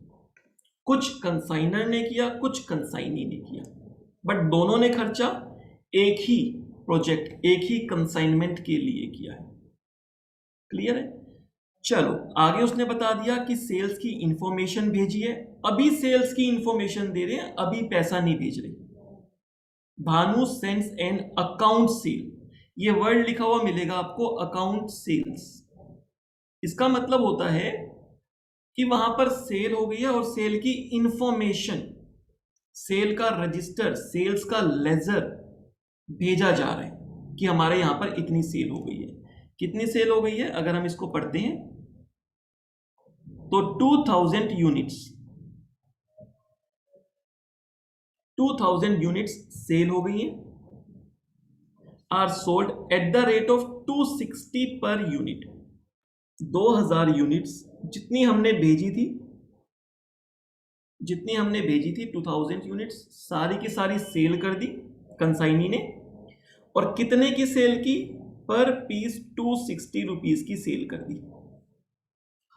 कुछ कंसाइनर ने किया, कुछ कंसाइनी ने किया, बट दोनों ने खर्चा एक ही प्रोजेक्ट, एक ही कंसाइनमेंट के लिए किया है। क्लियर है? चलो आगे उसने बता दिया कि सेल्स की इंफॉर्मेशन भेजिए। अभी सेल्स की इंफॉर्मेशन दे रहे हैं, अभी पैसा नहीं भेज रहे। Bhanu sends an account cell, ये वर्ड लिखा हुआ मिलेगा आपको, अकाउंट सेल्स। इसका मतलब होता है कि वहां पर सेल हो गई है और सेल की इंफॉर्मेशन, सेल का रजिस्टर, सेल्स का लेजर भेजा जा रहा है कि हमारे यहां पर इतनी सेल हो गई है। कितनी सेल हो गई है अगर हम इसको पढ़ते हैं तो 2,000 यूनिट्स, 2,000 यूनिट्स सेल हो गई हैं, are sold at the rate of 260 per unit. 2,000 units जितनी हमने भेजी थी, 2,000 यूनिट्स सारी की सारी सेल कर दी कंसाइनी ने। और कितने की सेल की? पर पीस 260 रुपीज की सेल कर दी।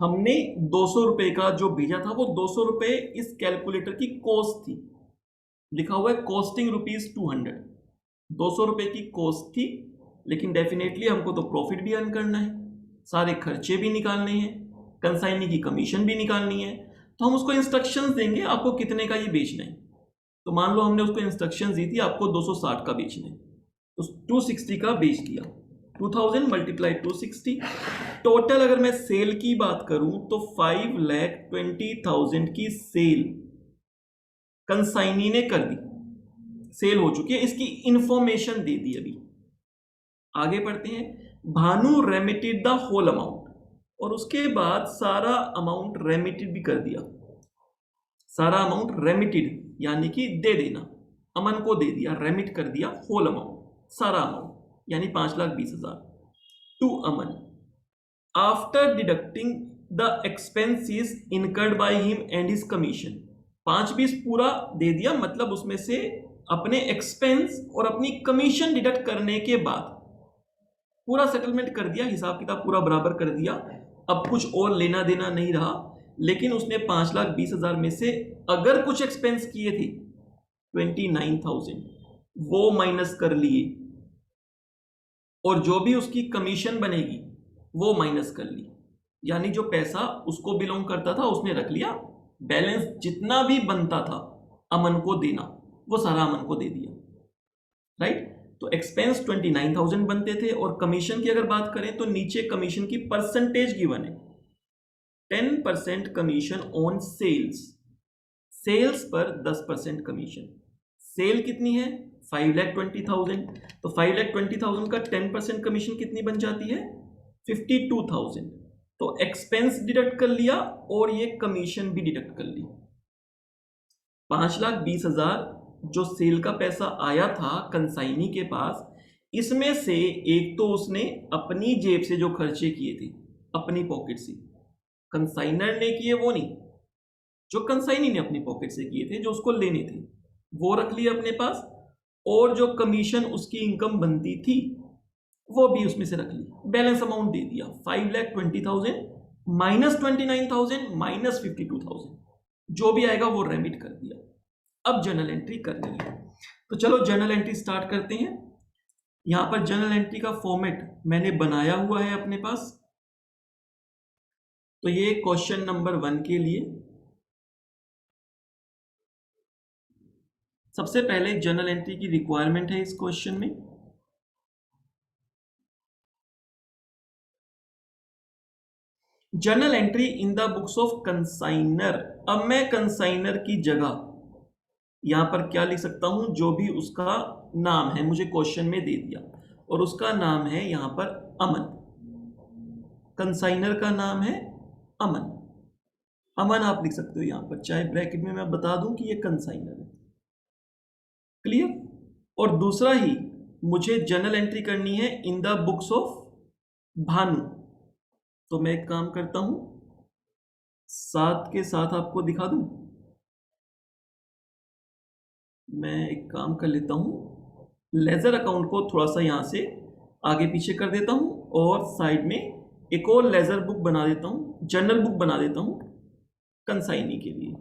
हमने 200 रुपए का जो भेजा था वो 200 रुपए इस कैलकुलेटर की कॉस्ट थी, लिखा हुआ है कॉस्टिंग रुपीज 200। 200 रुपए की कॉस्ट थी, लेकिन डेफिनेटली हमको तो प्रॉफिट भी अर्न करना है, सारे खर्चे भी निकालने हैं, कंसाइनी की कमीशन भी निकालनी है। तो हम उसको इंस्ट्रक्शंस देंगे आपको कितने का ये बेचना है। तो मान लो हमने उसको इंस्ट्रक्शंस दी थी आपको 260 का बेचना है, तो 260 का बेच दिया। 2000 मल्टीप्लाई 260, टोटल अगर मैं सेल की बात करूं तो 5,20,000 की सेल कंसाइनी ने कर दी, सेल हो चुकी है, इसकी इंफॉर्मेशन दे दी। अभी आगे बढ़ते हैं। Bhanu remitted the whole amount, और उसके बाद सारा अमाउंट रेमिटेड भी कर दिया। सारा अमाउंट रेमिटेड यानी कि दे देना, अमन को दे दिया, रेमिट कर दिया होल अमाउंट, सारा अमाउंट यानी 5,20,000 to Aman after deducting the expenses incurred by him and his commission. 5,20 पूरा दे दिया, मतलब उसमें से अपने एक्सपेंस और अपनी कमीशन डिडक्ट करने के बाद पूरा सेटलमेंट कर दिया, हिसाब किताब पूरा बराबर कर दिया। अब कुछ और लेना देना नहीं रहा, लेकिन उसने 5,20,000 में से अगर कुछ एक्सपेंस किए थे 29,000 वो माइनस कर लिए, और जो भी उसकी कमीशन बनेगी वो माइनस कर ली, यानी जो पैसा उसको बिलोंग करता था उसने रख लिया, बैलेंस जितना भी बनता था अमन को देना वो सारा अमन को दे दिया। राइट, तो एक्सपेंस 29,000 बनते थे, और कमीशन की अगर बात करें तो नीचे कमीशन की परसेंटेज गिवन है, 10% कमीशन ऑन सेल्स, सेल्स पर 10% कमीशन। सेल कितनी है 5,20,000, तो 5,20,000 का 10% कमीशन कितनी बन जाती है 52,000। तो एक्सपेंस डिडक्ट कर लिया और ये कमीशन भी डिडक्ट कर ली। 5,20,000 जो सेल का पैसा आया था कंसाइनी के पास, इसमें से एक तो उसने अपनी जेब से जो खर्चे किए थे अपनी पॉकेट से, कंसाइनर ने किए वो नहीं, जो कंसाइनी ने अपनी पॉकेट से किए थे, जो उसको लेने थे वो रख लिए अपने पास, और जो कमीशन उसकी इनकम बनती थी वो भी उसमें से रख ली, बैलेंस अमाउंट दे दिया 5,20,000 माइनस 29,000 माइनस 52,000, जो भी आएगा वो रेमिट कर दिया। अब जर्नल एंट्री करनी है, तो चलो जर्नल एंट्री स्टार्ट करते हैं। यहां पर जर्नल एंट्री का फॉर्मेट मैंने बनाया हुआ है अपने पास। तो ये क्वेश्चन नंबर 1 के लिए सबसे पहले जर्नल एंट्री की रिक्वायरमेंट है इस क्वेश्चन में। Journal entry in the books of consignor. अब मैं कंसाइनर की जगह यहां पर क्या लिख सकता हूं, जो भी उसका नाम है मुझे क्वेश्चन में दे दिया, और उसका नाम है यहां पर अमन, कंसाइनर का नाम है अमन। अमन आप लिख सकते हो यहां पर, चाहे ब्रैकेट में मैं बता दूं कि ये कंसाइनर है। क्लियर। और दूसरा ही मुझे जर्नल एंट्री करनी है इन द बुक्स ऑफ भानु। तो मैं एक काम करता हूं, साथ के साथ आपको दिखा दूं, मैं एक काम कर लेता हूं, लेजर अकाउंट को थोड़ा सा यहां से आगे पीछे कर देता हूं, और साइड में एक और लेजर बुक बना देता हूं, जर्नल बुक बना देता हूं कंसाइनी के लिए।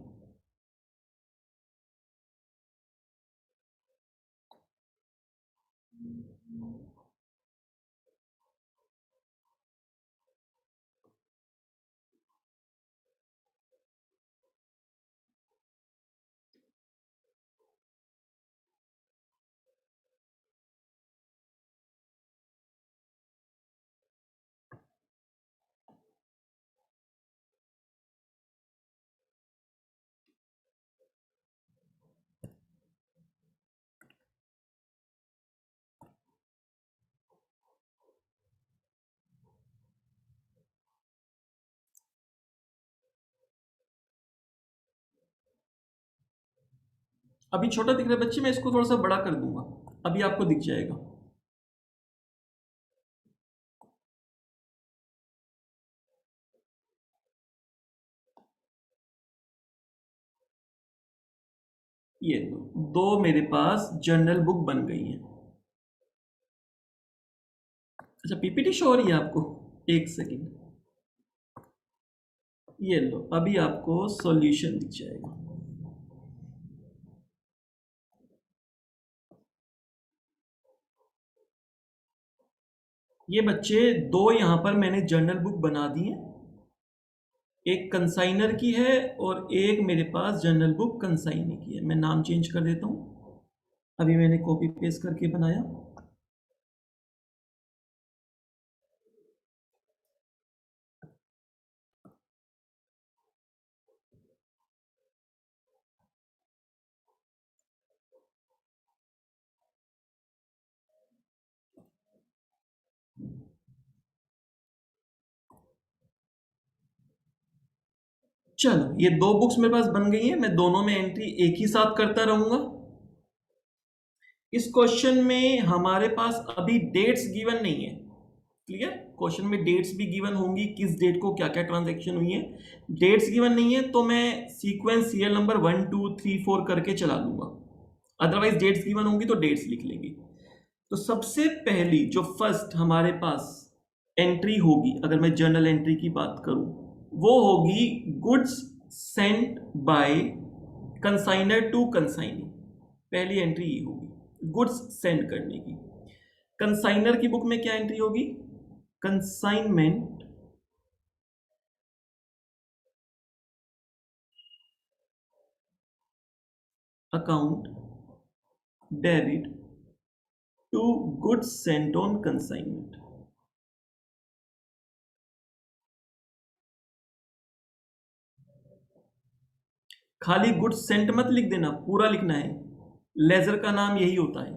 अभी छोटा दिख रहा है बच्चे, मैं इसको थोड़ा सा बड़ा कर दूंगा, अभी आपको दिख जाएगा। ये दो मेरे पास जर्नल बुक बन गई हैं। अच्छा, पीपीटी शो हो रही है आपको? एक सेकेंड, ये लो, अभी आपको सॉल्यूशन दिख जाएगा। ये बच्चे दो यहाँ पर मैंने जर्नल बुक बना दी है, एक कंसाइनर की है और एक मेरे पास जर्नल बुक कंसाइनी की है। मैं नाम चेंज कर देता हूँ, अभी मैंने कॉपी पेस्ट करके बनाया। चलो, ये दो बुक्स मेरे पास बन गई है, मैं दोनों में एंट्री एक ही साथ करता रहूंगा। इस क्वेश्चन में हमारे पास अभी डेट्स गिवन नहीं है, क्लियर? क्वेश्चन में डेट्स भी गिवन होंगी, किस डेट को क्या क्या ट्रांजैक्शन हुई है। डेट्स गिवन नहीं है तो मैं सीक्वेंस सीरियल नंबर 1 2 3 4 करके चला दूंगा, अदरवाइज डेट्स गिवन होंगी तो डेट्स लिख लेंगे। तो सबसे पहली जो फर्स्ट हमारे पास एंट्री होगी, अगर मैं जर्नल एंट्री की बात करूं, वो होगी goods sent by consignor to consignee. पहली एंट्री ये होगी गुड्स सेंड करने की। कंसाइनर की बुक में क्या एंट्री होगी? Consignment account debit to goods sent on consignment. खाली गुड्स सेंट मत लिख देना, पूरा लिखना है। लेजर का नाम यही होता है,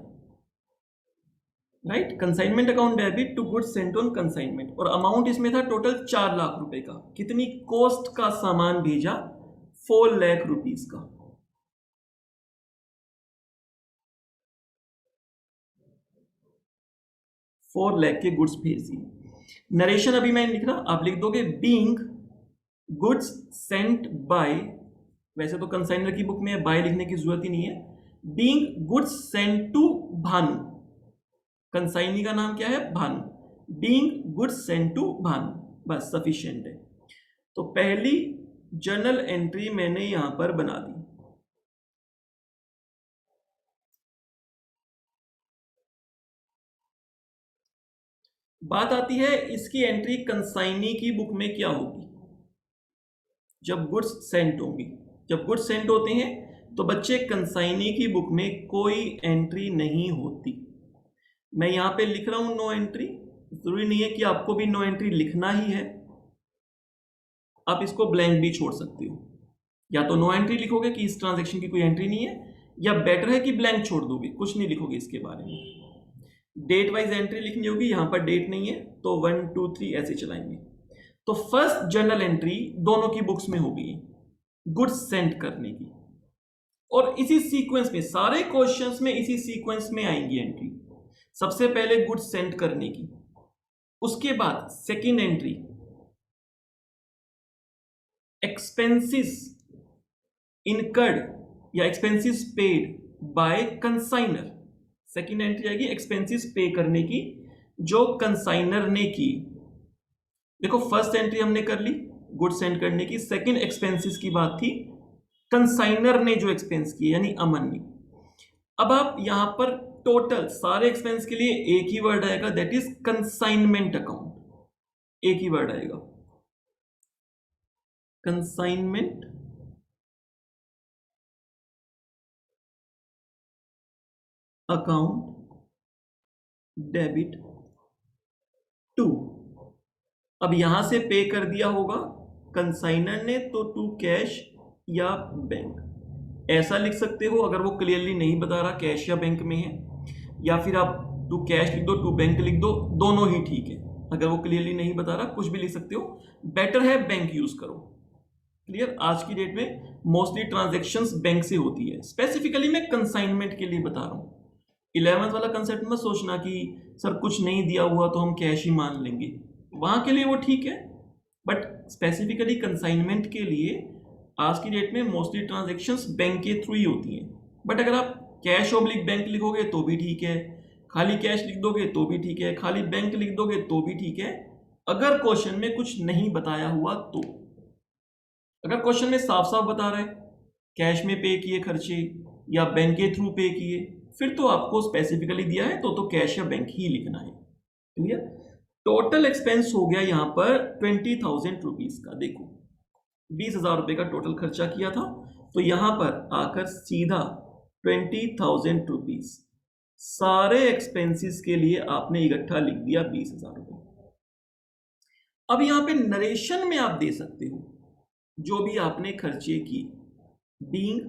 right? Consignment account debit to goods sent on consignment. और अमाउंट इसमें था टोटल 4 लाख रुपए का। कितनी कॉस्ट का सामान भेजा? 4 लाख रुपीस का। फोर लाख के गुड्स भेज दिए। नरेशन अभी मैं लिख रहा, आप लिख दोगे बीइंग गुड्स सेंट बाय, वैसे तो कंसाइनर की बुक में बाय लिखने की जरूरत ही नहीं है। Being goods sent to Bhanu, consignee का नाम क्या है? Bhanu. Being goods sent to Bhanu, बस सफिशिएंट है। तो पहली जर्नल एंट्री मैंने यहां पर बना दी। बात आती है इसकी एंट्री कंसाइनी की बुक में क्या होगी जब गुड्स सेंट होंगी। जब गुड्स सेंट होते हैं तो बच्चे कंसाइनी की बुक में कोई एंट्री नहीं होती। मैं यहां पे लिख रहा हूं नो एंट्री, जरूरी नहीं है कि आपको भी नो एंट्री लिखना ही है, आप इसको ब्लैंक भी छोड़ सकते हो। या तो नो एंट्री लिखोगे कि इस ट्रांजैक्शन की कोई एंट्री नहीं है, या बेटर है कि ब्लैंक छोड़ दोगे, कुछ नहीं लिखोगे इसके बारे में। डेट वाइज एंट्री लिखनी होगी, यहां पर डेट नहीं है तो 1 2 3 ऐसे चलाएंगे। तो फर्स्ट जर्नल एंट्री दोनों की बुक्स में होगी गुड्स सेंड करने की, और इसी सीक्वेंस में सारे क्वेश्चंस में इसी सीक्वेंस में आएंगी एंट्री। सबसे पहले गुड्स सेंड करने की, उसके बाद सेकेंड एंट्री एक्सपेंसेस इनकर्ड या expenses paid by consignor. Second entry आएगी एक्सपेंसेस पे करने की जो कंसाइनर ने की। देखो फर्स्ट एंट्री हमने कर ली गुड्स सेंड करने की, सेकेंड एक्सपेंसेस की बात थी, कंसाइनर ने जो एक्सपेंस किए यानी अमन ने। अब आप यहां पर टोटल सारे एक्सपेंस के लिए एक ही वर्ड आएगा, दैट इज कंसाइनमेंट अकाउंट। एक ही वर्ड आएगा, कंसाइनमेंट अकाउंट डेबिट टू। अब यहां से पे कर दिया होगा कंसाइनर ने तो टू कैश या बैंक, ऐसा लिख सकते हो अगर वो क्लियरली नहीं बता रहा कैश या बैंक में है, या फिर आप टू कैश लिख दो टू बैंक लिख दो, दोनों ही ठीक है। अगर वो क्लियरली नहीं बता रहा कुछ भी लिख सकते हो, बेटर है बैंक यूज करो। क्लियर? आज की डेट में मोस्टली ट्रांजैक्शंस बैंक से होती है, स्पेसिफिकली मैं कंसाइनमेंट के लिए बता रहा हूं। 11th वाला कंसेप्ट मत सोचना कि सर कुछ नहीं दिया हुआ तो हम कैश ही मान लेंगे, वहां के लिए वो ठीक है, बट स्पेसिफिकली कंसाइनमेंट के लिए आज की डेट में मोस्टली ट्रांजैक्शंस बैंक के थ्रू ही होती हैं। बट अगर आप कैश ऑब्लिक बैंक लिखोगे तो भी ठीक है, खाली कैश लिख दोगे तो भी ठीक है, खाली बैंक लिख दोगे तो भी ठीक है, अगर क्वेश्चन में कुछ नहीं बताया हुआ तो। अगर क्वेश्चन में साफ साफ बता रहा है कैश में पे किए खर्चे या बैंक के थ्रू पे किए, फिर तो आपको स्पेसिफिकली दिया है तो कैश या बैंक ही लिखना है। क्लियर? टोटल एक्सपेंस हो गया यहां पर 20,000 रुपीज का। देखो 20,000 रुपए का टोटल खर्चा किया था, तो यहां पर आकर सीधा 20,000 रुपीज सारे एक्सपेंसेस के लिए आपने इकट्ठा लिख दिया 20,000 रुपए। अब यहां पे नरेशन में आप दे सकते हो जो भी आपने खर्चे की, बीइंग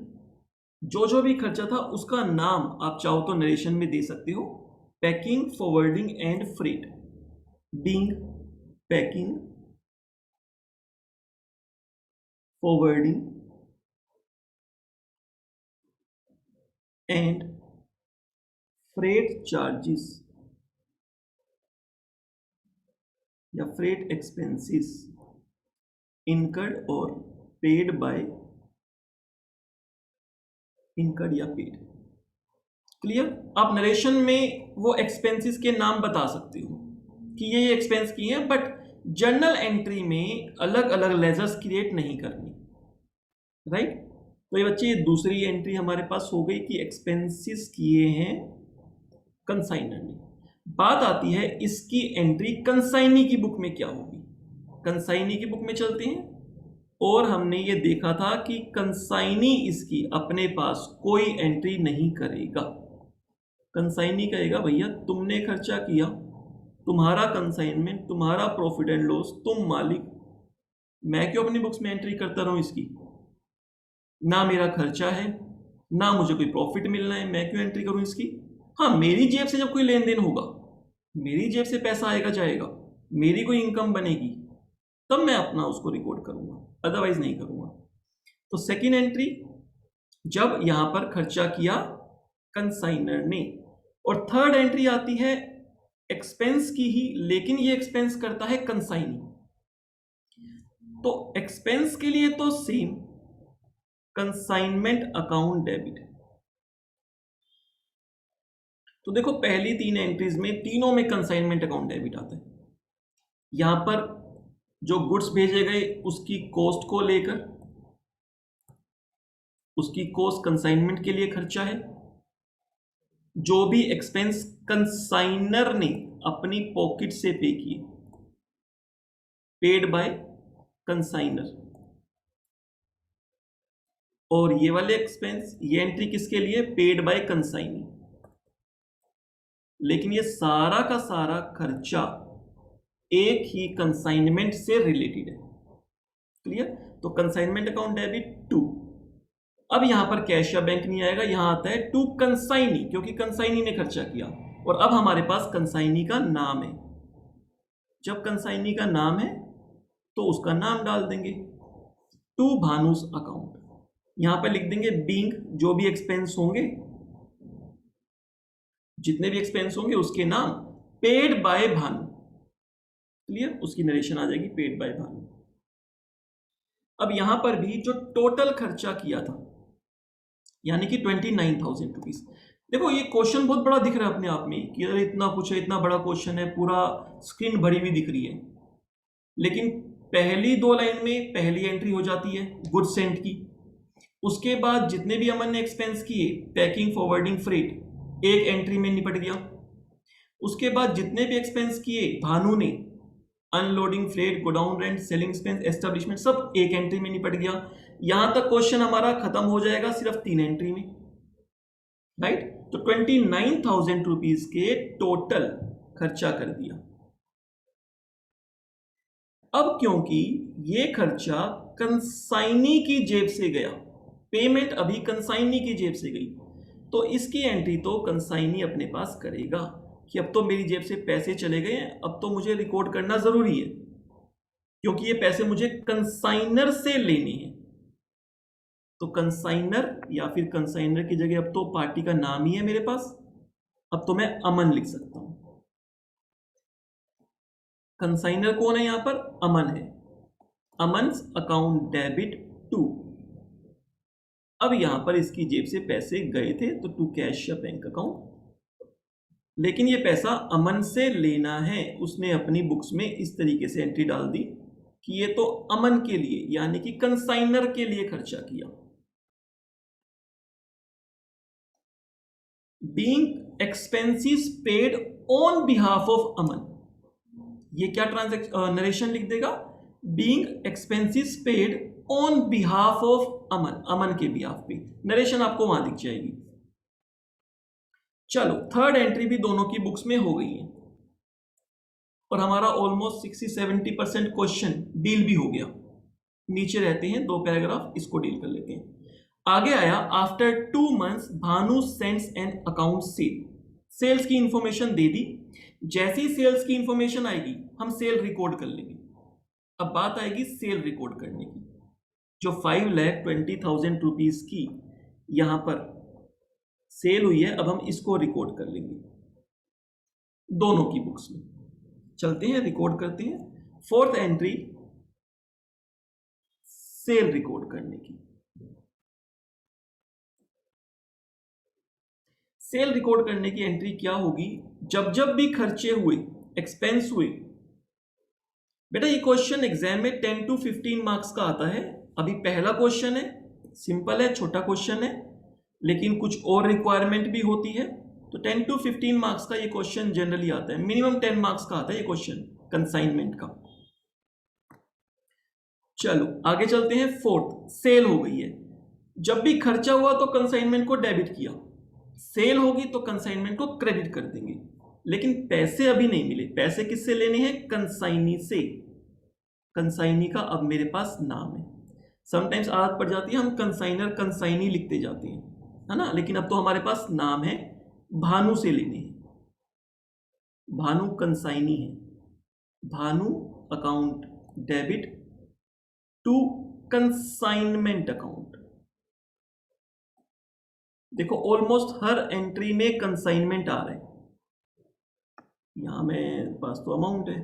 जो भी खर्चा था उसका नाम आप चाहो तो नरेशन में दे सकते हो। Packing, forwarding and freight. Being, packing, forwarding and freight charges या फ्रेट एक्सपेंसेस इनकर्ड और पेड बाय, इनकर्ड या पेड। क्लियर? आप नरेशन में वो एक्सपेंसेस के नाम बता सकते हो कि ये एक्सपेंस किए हैं, बट जर्नल एंट्री में अलग अलग लेजर्स क्रिएट नहीं करनी। राइट? तो ये बच्चे, ये दूसरी एंट्री हमारे पास हो गई कि एक्सपेंसेस किए हैं कंसाइनर ने। बात आती है इसकी एंट्री कंसाइनी की बुक में क्या होगी। कंसाइनी की बुक में चलते हैं और हमने ये देखा था कि कंसाइनी इसकी अपने पास कोई एंट्री नहीं करेगा। कंसाइनी कहेगा भैया तुमने खर्चा किया, तुम्हारा कंसाइनमेंट, तुम्हारा प्रॉफिट एंड लॉस, तुम मालिक, मैं क्यों अपनी बुक्स में एंट्री करता रहूं इसकी? ना मेरा खर्चा है, ना मुझे कोई प्रॉफिट मिलना है, मैं क्यों एंट्री करूं इसकी? हाँ, मेरी जेब से जब कोई लेन देन होगा, मेरी जेब से पैसा आएगा जाएगा, मेरी कोई इनकम बनेगी, तब मैं अपना उसको रिकॉर्ड करूंगा, अदरवाइज नहीं करूंगा। तो सेकेंड एंट्री जब यहां पर खर्चा किया कंसाइनर ने। और थर्ड एंट्री आती है एक्सपेंस की ही, लेकिन ये एक्सपेंस करता है कंसाइनी। तो एक्सपेंस के लिए तो सेम कंसाइनमेंट अकाउंट डेबिट। तो देखो पहली तीन एंट्रीज में तीनों में कंसाइनमेंट अकाउंट डेबिट आता है। यहां पर जो गुड्स भेजे गए उसकी कॉस्ट को लेकर, उसकी कॉस्ट कंसाइनमेंट के लिए खर्चा है। जो भी एक्सपेंस कंसाइनर ने अपनी पॉकेट से पे किए, पेड बाय कंसाइनर। और ये वाले एक्सपेंस, ये एंट्री किसके लिए? Paid by consignee. लेकिन ये सारा का सारा खर्चा एक ही कंसाइनमेंट से रिलेटेड है। क्लियर? तो कंसाइनमेंट अकाउंट डेबिट टू। अब यहां पर कैश या बैंक नहीं आएगा, यहां आता है टू कंसाइनी, क्योंकि कंसाइनी ने खर्चा किया। और अब हमारे पास कंसाइनी का नाम है। जब कंसाइनी का नाम है तो उसका नाम डाल देंगे, टू भानुस अकाउंट। यहां पर लिख देंगे बीइंग, जो भी एक्सपेंस होंगे, जितने भी एक्सपेंस होंगे उसके नाम, पेड बाय भानु। क्लियर? उसकी नरेशन आ जाएगी पेड बाय भानु। अब यहां पर भी जो टोटल खर्चा किया था, यानी कि 29,000 रुपीज। देखो ये क्वेश्चन बहुत बड़ा दिख रहा है अपने आप में कि अरे इतना कुछ है, इतना बड़ा क्वेश्चन है, पूरा स्क्रीन भरी हुई दिख रही है। लेकिन पहली दो लाइन में पहली एंट्री हो जाती है गुड सेंट की। उसके बाद जितने भी अमन ने एक्सपेंस किए, पैकिंग, फॉरवर्डिंग, फ्रेट, एक एंट्री में निपट गया। उसके बाद जितने भी एक्सपेंस किए भानु ने, unloading, freight, godown rent, selling expense, establishment, सब एक एंट्री में निपट गया। यहां तक क्वेश्चन हमारा खत्म हो जाएगा सिर्फ तीन एंट्री में। राइट? तो 29,000 रुपीज के टोटल खर्चा कर दिया। अब क्योंकि ये खर्चा कंसाइनी की जेब से गया, पेमेंट अभी कंसाइनी की जेब से गई, तो इसकी एंट्री तो कंसाइनी अपने पास करेगा कि अब तो मेरी जेब से पैसे चले गए हैं, अब तो मुझे रिकॉर्ड करना जरूरी है क्योंकि ये पैसे मुझे कंसाइनर से लेने हैं। तो कंसाइनर या फिर कंसाइनर की जगह अब तो पार्टी का नाम ही है मेरे पास, अब तो मैं अमन लिख सकता हूं। कंसाइनर कौन है? यहां पर अमन है। अमन्स अकाउंट डेबिट टू। अब यहां पर इसकी जेब से पैसे गए थे तो टू कैश या बैंक अकाउंट लेकिन ये पैसा अमन से लेना है। उसने अपनी बुक्स में इस तरीके से एंट्री डाल दी कि ये तो अमन के लिए यानी कि कंसाइनर के लिए खर्चा किया। Being expenses paid on behalf of Aman, ये क्या नरेशन लिख देगा, being expenses paid on behalf of Aman, Aman के बिहाफ पे, नरेशन आपको वहां दिख जाएगी। चलो थर्ड एंट्री भी दोनों की बुक्स में हो गई है और हमारा ऑलमोस्ट 60-70% क्वेश्चन डील भी हो गया। नीचे रहते हैं 2 पैराग्राफ, इसको डील कर लेते हैं। आगे आया after 2 months Bhanu sends an account sale, sales की इंफॉर्मेशन दे दी। जैसी सेल्स की इंफॉर्मेशन आएगी हम सेल रिकॉर्ड कर लेंगे। अब बात आएगी सेल रिकॉर्ड करने की। जो 5,20,000 रुपीज की यहां पर सेल हुई है, अब हम इसको रिकॉर्ड कर लेंगे दोनों की बुक्स में। चलते हैं रिकॉर्ड करते हैं। फोर्थ एंट्री सेल रिकॉर्ड करने की। सेल रिकॉर्ड करने की एंट्री क्या होगी, जब जब भी खर्चे हुए, एक्सपेंस हुए। बेटा ये क्वेश्चन एग्जाम में 10 to 15 मार्क्स का आता है। अभी पहला क्वेश्चन है, सिंपल है, छोटा क्वेश्चन है, लेकिन कुछ और रिक्वायरमेंट भी होती है। तो 10 to 15 मार्क्स का ये क्वेश्चन जनरली आता है, मिनिमम 10 मार्क्स का आता है ये क्वेश्चन कंसाइनमेंट का। चलो आगे चलते हैं। फोर्थ, सेल हो गई है। जब भी खर्चा हुआ तो कंसाइनमेंट को डेबिट किया, सेल होगी तो कंसाइनमेंट को क्रेडिट कर देंगे। लेकिन पैसे अभी नहीं मिले, पैसे किससे लेने हैं, कंसाइनी से। कंसाइनी का अब मेरे पास नाम है। समटाइम्स आदत पड़ जाती है हम कंसाइनर कंसाइनी लिखते जाते हैं, है ना, लेकिन अब तो हमारे पास नाम है, भानु से लेने हैं। भानु कंसाइनी है, Bhanu account debit to consignment account. देखो ऑलमोस्ट हर एंट्री में कंसाइनमेंट आ रहा है। यहां मेरे पास तो अमाउंट है,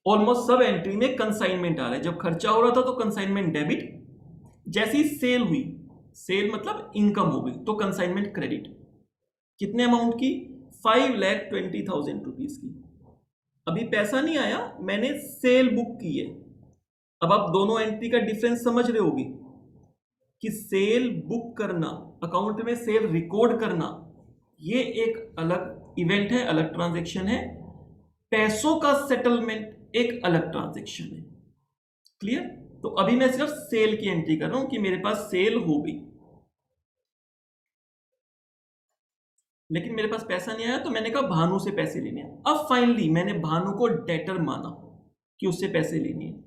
ऑलमोस्ट सब एंट्री में कंसाइनमेंट आ रहा है। जब खर्चा हो रहा था तो कंसाइनमेंट डेबिट, जैसी सेल हुई, सेल मतलब इनकम हो गई, तो कंसाइनमेंट क्रेडिट। कितने अमाउंट की, 5,20,000 रुपीज की। अभी पैसा नहीं आया, मैंने सेल बुक की है। अब आप दोनों एंट्री का डिफरेंस समझ रहे होगे कि सेल बुक करना, अकाउंट में सेल रिकॉर्ड करना, ये एक अलग इवेंट है, अलग ट्रांजैक्शन है। पैसों का सेटलमेंट एक अलग ट्रांजैक्शन है। क्लियर? तो अभी मैं सिर्फ सेल की एंट्री कर रहा हूं कि मेरे पास सेल हो गई, लेकिन मेरे पास पैसा नहीं आया, तो मैंने कहा भानु से पैसे लेने हैं। अब फाइनली मैंने भानु को डेटर माना कि उससे पैसे लेने हैं।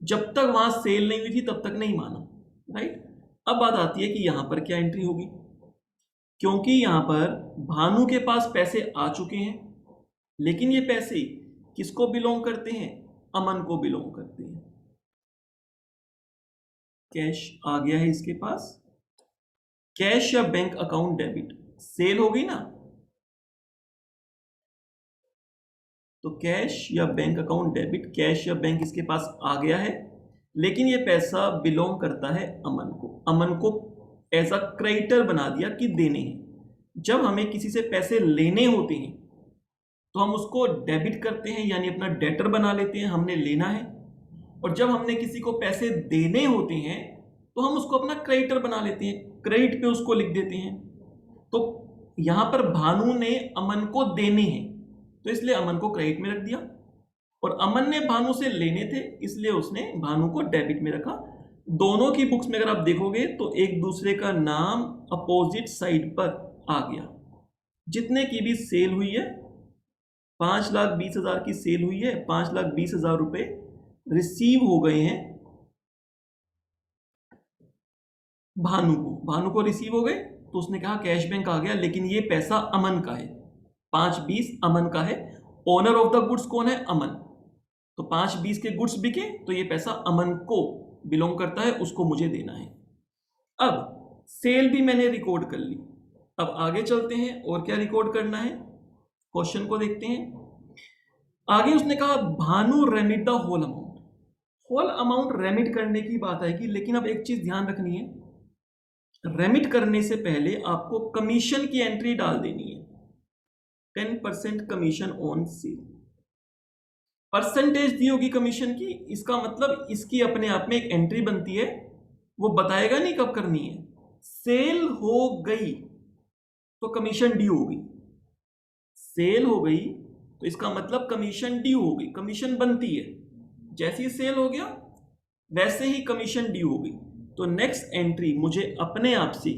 जब तक वहां सेल नहीं हुई थी तब तक नहीं माना, राइट। अब बात आती है कि यहां पर क्या एंट्री होगी, क्योंकि यहां पर भानु के पास पैसे आ चुके हैं, लेकिन ये पैसे किसको बिलोंग करते हैं, अमन को बिलोंग करते हैं। कैश आ गया है इसके पास, कैश या बैंक अकाउंट डेबिट, सेल हो गई ना, तो कैश या बैंक अकाउंट डेबिट, कैश या बैंक इसके पास आ गया है, लेकिन ये पैसा बिलोंग करता है अमन को। अमन को एज अ क्रेडिटर बना दिया कि देने हैं। जब हमें किसी से पैसे लेने होते हैं तो हम उसको डेबिट करते हैं, यानी अपना डेटर बना लेते हैं, हमने लेना है। और जब हमने किसी को पैसे देने होते हैं तो हम उसको अपना क्रेडिटर बना लेते हैं, क्रेडिट पे उसको लिख देते हैं। तो यहां पर भानु ने अमन को देने हैं, तो इसलिए अमन को क्रेडिट में रख दिया, और अमन ने भानु से लेने थे, इसलिए उसने भानु को डेबिट में रखा। दोनों की बुक्स में अगर आप देखोगे तो एक दूसरे का नाम अपोजिट साइड पर आ गया। जितने की भी सेल हुई है, 5,20,000 की सेल हुई है, 5,20,000 रुपए रिसीव हो गए हैं भानु को रिसीव हो गए। तो उसने कहा कैश बैंक आ गया, लेकिन ये पैसा अमन का है, 5,20 अमन का है। ओनर ऑफ द गुड्स कौन है, अमन। तो 5,20 के गुड्स बिके तो ये पैसा अमन को बिलोंग करता है, उसको मुझे देना है। अब सेल भी मैंने रिकॉर्ड कर ली। अब आगे चलते हैं, और क्या रिकॉर्ड करना है, क्वेश्चन को देखते हैं। आगे उसने कहा Bhanu remit the whole amount. Whole amount remit करने की बात आएगी, लेकिन अब एक चीज ध्यान रखनी है, रेमिट करने से पहले आपको कमीशन की एंट्री डाल देनी है। 10% कमीशन ऑन सेल, परसेंटेज दी होगी कमीशन की, इसका मतलब इसकी अपने आप में एक एंट्री बनती है, वो बताएगा नहीं कब करनी है। सेल हो गई तो कमीशन ड्यू हो गई, सेल हो गई तो इसका मतलब कमीशन ड्यू हो गई, कमीशन बनती है। जैसे ही सेल हो गया वैसे ही कमीशन ड्यू हो गई, तो नेक्स्ट एंट्री मुझे अपने आप से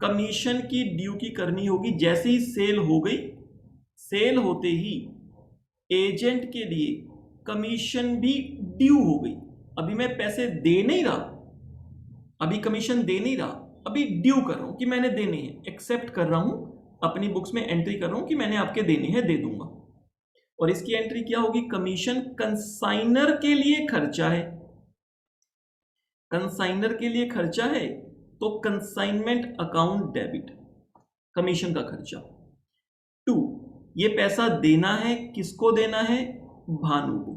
कमीशन की ड्यू की करनी होगी। जैसे ही सेल हो गई, सेल होते ही एजेंट के लिए कमीशन भी ड्यू हो गई। अभी मैं पैसे दे नहीं रहा, अभी कमीशन दे नहीं रहा, अभी ड्यू कर रहा हूं कि मैंने देने हैं, एक्सेप्ट कर रहा हूं, अपनी बुक्स में एंट्री कर रहा हूं कि मैंने आपके देने हैं, दे दूंगा। और इसकी एंट्री क्या होगी? कमीशन कंसाइनर के लिए खर्चा है, कंसाइनर के लिए खर्चा है तो कंसाइनमेंट अकाउंट डेबिट, कमीशन का खर्चा। 2, ये पैसा देना है, किसको देना है? भानु को।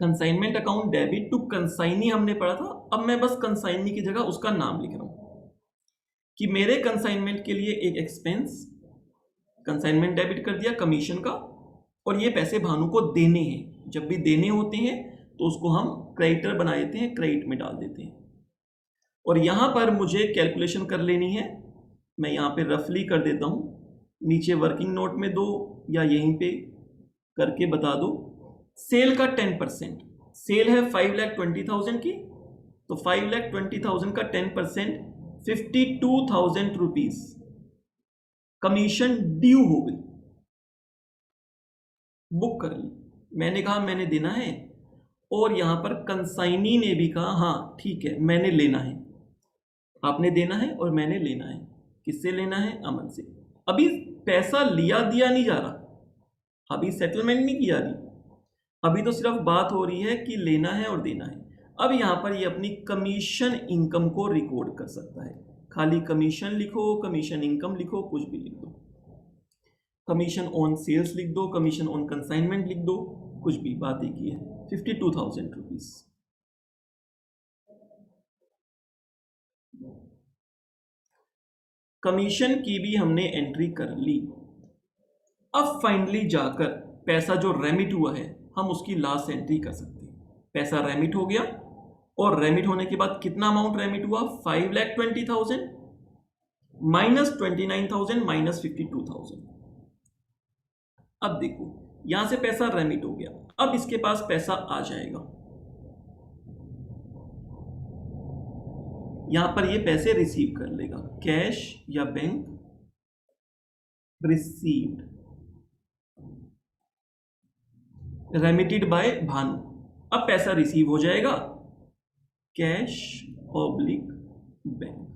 Consignment account debit to consignee हमने पढ़ा था, अब मैं बस कंसाइनी की जगह उसका नाम लिख रहा हूं कि मेरे कंसाइनमेंट के लिए एक एक्सपेंस, कंसाइनमेंट डेबिट कर दिया कमीशन का, और ये पैसे भानु को देने हैं। जब भी देने होते हैं तो उसको हम क्रेडिटर बना देते हैं, क्रेडिट में डाल देते हैं। और यहां पर मुझे कैलकुलेशन कर लेनी है, मैं यहां पे रफली कर देता हूं, नीचे वर्किंग नोट में दो या यहीं पे करके बता दो। सेल का 10%, सेल है 5,20,000 की, तो 5,20,000 का 10% 52,000 रुपीज कमीशन ड्यू हो गई, बुक कर ली। मैंने कहा मैंने देना है, और यहां पर कंसाइनी ने भी कहा हाँ ठीक है मैंने लेना है, आपने देना है और मैंने लेना है। किससे लेना है? अमन से। अभी पैसा लिया दिया नहीं जा रहा, अभी सेटलमेंट नहीं किया रही, अभी तो सिर्फ बात हो रही है कि लेना है और देना है। अब यहां पर ये अपनी कमीशन इनकम को रिकॉर्ड कर सकता है, खाली कमीशन लिखो, कमीशन इनकम लिखो, कुछ भी लिख दो, कमीशन ऑन सेल्स लिख दो, कमीशन ऑन कंसाइनमेंट लिख दो, कुछ भी, बात एक ही है। 52,000 रुपीज। कमीशन की भी हमने एंट्री कर ली। अब फाइनली जाकर पैसा जो रेमिट हुआ है हम उसकी लास्ट एंट्री कर सकते हैं। पैसा रेमिट हो गया, और रेमिट होने के बाद कितना अमाउंट रेमिट हुआ? 5,20,000 माइनस 29,000 माइनस 52,000। अब देखो यहां से पैसा रेमिट हो गया, अब इसके पास पैसा आ जाएगा, यहां पर ये पैसे रिसीव कर लेगा, कैश या bank received, remitted by Bhanu. अब पैसा रिसीव हो जाएगा, कैश ऑब्लिक बैंक,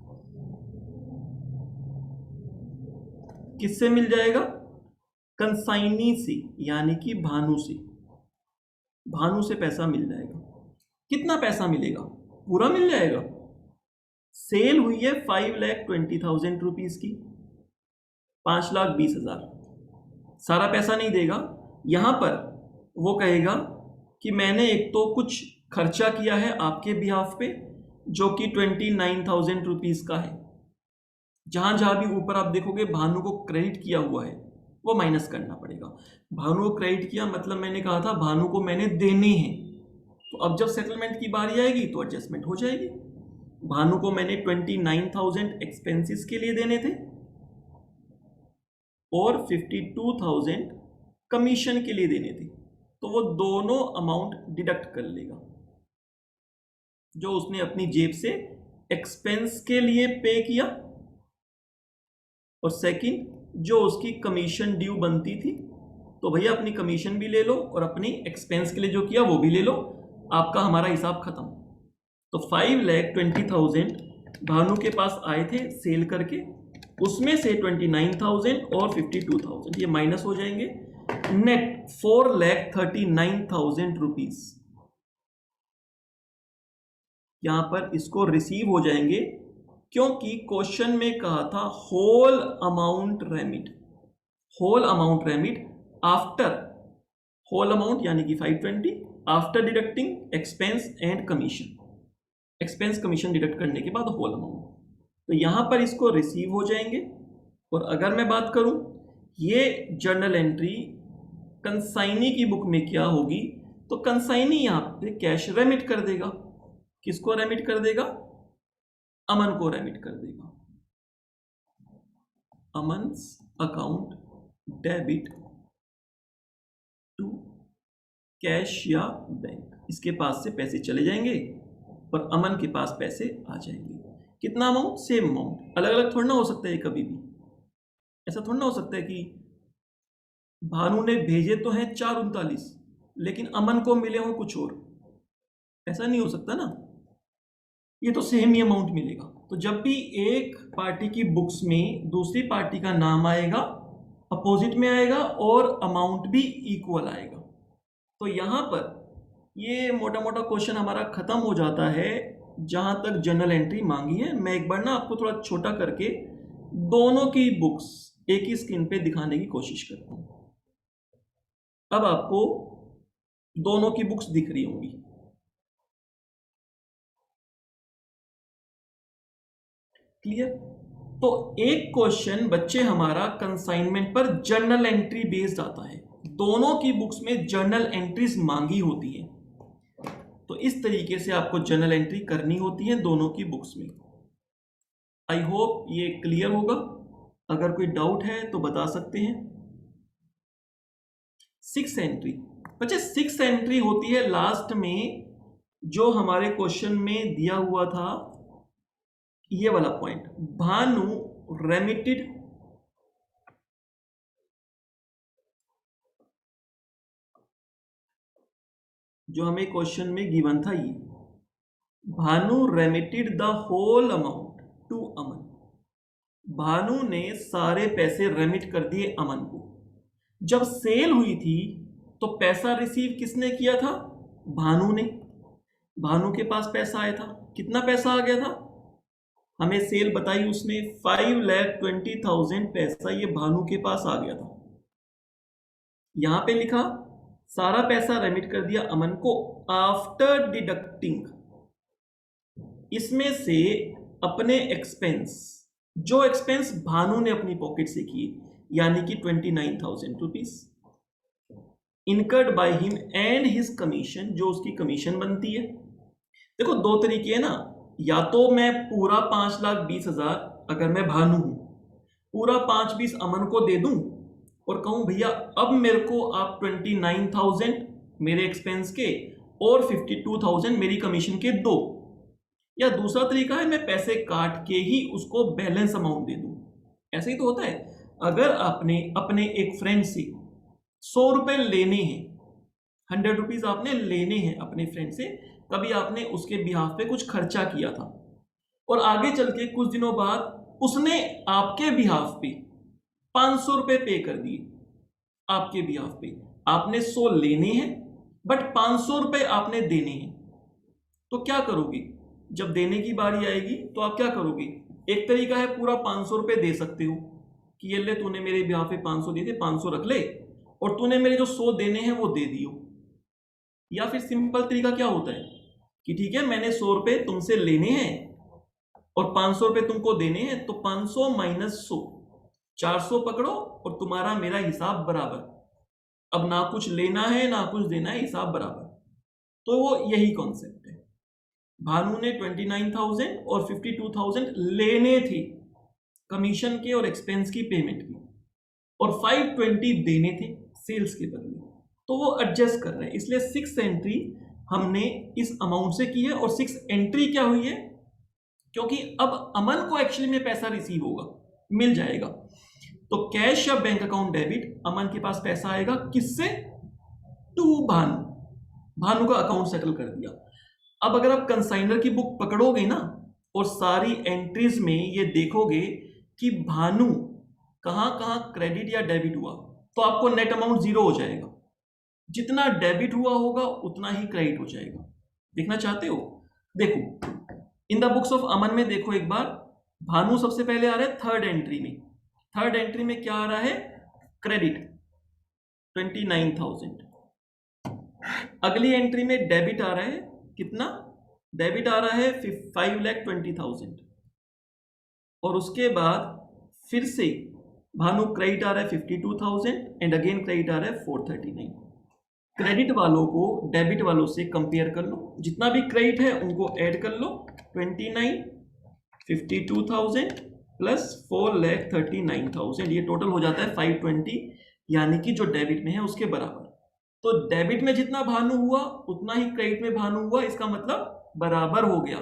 किससे मिल जाएगा? कंसाइनी से, यानी कि भानु से, भानु से पैसा मिल जाएगा। कितना पैसा मिलेगा? पूरा मिल जाएगा। सेल हुई है 5,20,000 रुपीज की, 5,20,000, सारा पैसा नहीं देगा। यहां पर वो कहेगा कि मैंने एक तो कुछ खर्चा किया है आपके बिहाफ पे जो कि 29,000 रुपीज का है। जहां जहां भी ऊपर आप देखोगे भानु को क्रेडिट किया हुआ है वो माइनस करना पड़ेगा। भानु को क्रेडिट किया मतलब मैंने कहा था भानु को मैंने देने हैं, तो अब जब सेटलमेंट की बारी आएगी तो एडजस्टमेंट हो जाएगी। भानु को मैंने 29,000 एक्सपेंसेस के लिए देने थे और 52,000 कमीशन के लिए देने थे, तो वो दोनों अमाउंट डिडक्ट कर लेगा जो उसने अपनी जेब से एक्सपेंस के लिए पे किया, और सेकंड जो उसकी कमीशन ड्यू बनती थी, तो भैया अपनी कमीशन भी ले लो और अपनी एक्सपेंस के लिए जो किया वो भी ले लो, आपका हमारा हिसाब खत्म। तो 5,20,000 भानु के पास आए थे सेल करके, उसमें से 29,000 और 52,000 ये माइनस हो जाएंगे, नेट 4,39,000 रुपीज यहां पर इसको रिसीव हो जाएंगे, क्योंकि क्वेश्चन में कहा था whole amount remit, whole amount remit after, whole amount यानी कि 520 after deducting expense and commission. Expense commission deduct करने के बाद होल अमाउंट। तो यहां पर इसको रिसीव हो जाएंगे। और अगर मैं बात करूं ये जर्नल एंट्री कंसाइनी की बुक में क्या होगी, तो कंसाइनी यहां पे कैश रेमिट कर देगा। किसको रेमिट कर देगा? अमन को रेमिट कर देगा। अमन्स अकाउंट डेबिट टू कैश या बैंक, इसके पास से पैसे चले जाएंगे और अमन के पास पैसे आ जाएंगे। कितना अमाउंट? Same amount. अलग अलग थोड़ा ना हो सकता है कभी भी। ऐसा थोड़ा ना हो सकता है कि भानु ने भेजे तो हैं 439 लेकिन अमन को मिले हों कुछ और। ऐसा नहीं हो सकता ना। ये तो सेम ही अमाउंट मिलेगा। तो जब भी एक पार्टी की बुक्स में दूसरी पार्टी का नाम आएगा अपोजिट में आएगा और अमाउंट भी इक्वल आएगा। तो यहां पर ये मोटा मोटा क्वेश्चन हमारा खत्म हो जाता है जहां तक जर्नल एंट्री मांगी है। मैं एक बार ना आपको थोड़ा छोटा करके दोनों की बुक्स एक ही स्क्रीन पे दिखाने की कोशिश करता हूं। अब आपको दोनों की बुक्स दिख रही होंगी। क्लियर? तो एक क्वेश्चन बच्चे हमारा कंसाइनमेंट पर जर्नल एंट्री बेस्ड आता है। दोनों की बुक्स में जर्नल एंट्रीज मांगी होती है। तो इस तरीके से आपको जर्नल एंट्री करनी होती है दोनों की बुक्स में। आई होप ये क्लियर होगा। अगर कोई डाउट है तो बता सकते हैं। 6 एंट्री बच्चे 6 एंट्री होती है लास्ट में, जो हमारे क्वेश्चन में दिया हुआ था ये वाला पॉइंट। भानु रेमिटेड जो हमें क्वेश्चन में गिवन था, ये Bhanu remitted the whole amount to Aman. Bhanu ने सारे पैसे रेमिट कर दिए अमन को। जब सेल हुई थी तो पैसा रिसीव किसने किया था? भानु ने। भानु के पास पैसा आया था। कितना पैसा आ गया था? हमें सेल बताई उसने 5,20,000 पैसा ये भानु के पास आ गया था। यहां पे लिखा सारा पैसा रेमिट कर दिया अमन को आफ्टर डिडक्टिंग इसमें से अपने एक्सपेंस, जो एक्सपेंस भानु ने अपनी पॉकेट से किए, यानी कि 29,000 rupees incurred by him and his commission, जो उसकी कमीशन बनती है। देखो दो तरीके है ना, या तो मैं पूरा 5,20,000 अगर मैं भानु हूं पूरा 5-20 अमन को दे दूं और कहूं भैया अब मेरे को आप 29,000 मेरे एक्सपेंस के और 52,000 मेरी कमीशन के दो। या दूसरा तरीका है मैं पैसे काट के ही उसको बैलेंस अमाउंट दे दूं। ऐसा ही तो होता है। अगर आपने अपने एक फ्रेंड से 100 रुपए लेने हैं, 100 रुपीज आपने लेने हैं अपने फ्रेंड से, कभी आपने उसके बिहाफ पे कुछ खर्चा किया था और आगे चल के कुछ दिनों बाद उसने आपके बिहाफ पे 500 रुपए पे कर दिए। आपके बिहाफ पे आपने 100 लेने हैं बट 500 रुपए आपने देने हैं। तो क्या करोगे? जब देने की बारी आएगी तो आप क्या करोगे? एक तरीका है पूरा 500 रुपए दे सकते हो कि ये ले तूने मेरे बिहाफ पे 500 दिए थे, 500 रख ले और तूने मेरे जो 100 देने हैं वो दे दियो। या फिर सिंपल तरीका क्या होता है कि ठीक है मैंने 100 रुपए तुमसे लेने हैं और 500 रुपए तुमको देने हैं, तो 500 माइनस 100 400 पकड़ो और तुम्हारा मेरा हिसाब बराबर। अब ना कुछ लेना है ना कुछ देना है, हिसाब बराबर। तो वो यही कॉन्सेप्ट है। भानु ने 29,000 और 52,000 लेने थे कमीशन के और एक्सपेंस की पेमेंट की, और 520 देने थे सेल्स के बदले। तो वो एडजस्ट कर रहे हैं, इसलिए 6 एंट्री हमने इस अमाउंट से की है। और 6 एंट्री क्या हुई है? क्योंकि अब अमन को एक्चुअली में पैसा रिसीव होगा, मिल जाएगा। तो कैश या बैंक अकाउंट डेबिट, अमन के पास पैसा आएगा किससे? टू भानु। भानु का अकाउंट सेटल कर दिया। अब अगर आप कंसाइनर की बुक पकड़ोगे ना और सारी एंट्रीज में ये देखोगे कि भानु कहां कहां क्रेडिट या डेबिट हुआ, तो आपको नेट अमाउंट 0 हो जाएगा। जितना डेबिट हुआ होगा उतना ही क्रेडिट हो जाएगा। देखना चाहते हो? देखो इन द बुक्स ऑफ अमन में देखो एक बार, भानु सबसे पहले आ रहा है थर्ड एंट्री में। थर्ड एंट्री में क्या आ रहा है? क्रेडिट 29,000। अगली एंट्री में डेबिट आ रहा है कितना? डेबिट आ रहा है 5,20,000 और उसके बाद फिर से भानु क्रेडिट आ रहा है 52,000 एंड अगेन क्रेडिट आ रहा है 439। क्रेडिट वालों को डेबिट वालों से कंपेयर कर लो, जितना भी क्रेडिट है उनको ऐड कर लो। 29, 52,000 प्लस 4,39,000, ये टोटल हो जाता है 520, यानी कि जो डेबिट में है उसके बराबर। तो डेबिट में जितना भानु हुआ उतना ही क्रेडिट में भानु हुआ, इसका मतलब बराबर हो गया।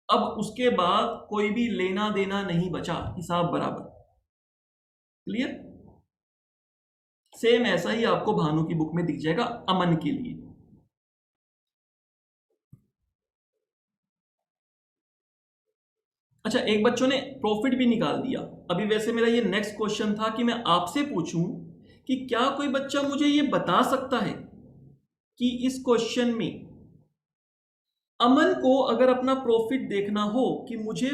अब उसके बाद कोई भी लेना देना नहीं बचा, हिसाब बराबर। क्लियर? सेम ऐसा ही आपको भानु की बुक में दिख जाएगा अमन के लिए। अच्छा, एक बच्चों ने प्रॉफिट भी निकाल दिया। अभी वैसे मेरा ये नेक्स्ट क्वेश्चन था कि मैं आपसे पूछूं कि क्या कोई बच्चा मुझे ये बता सकता है कि इस क्वेश्चन में अमन को अगर अपना प्रॉफिट देखना हो कि मुझे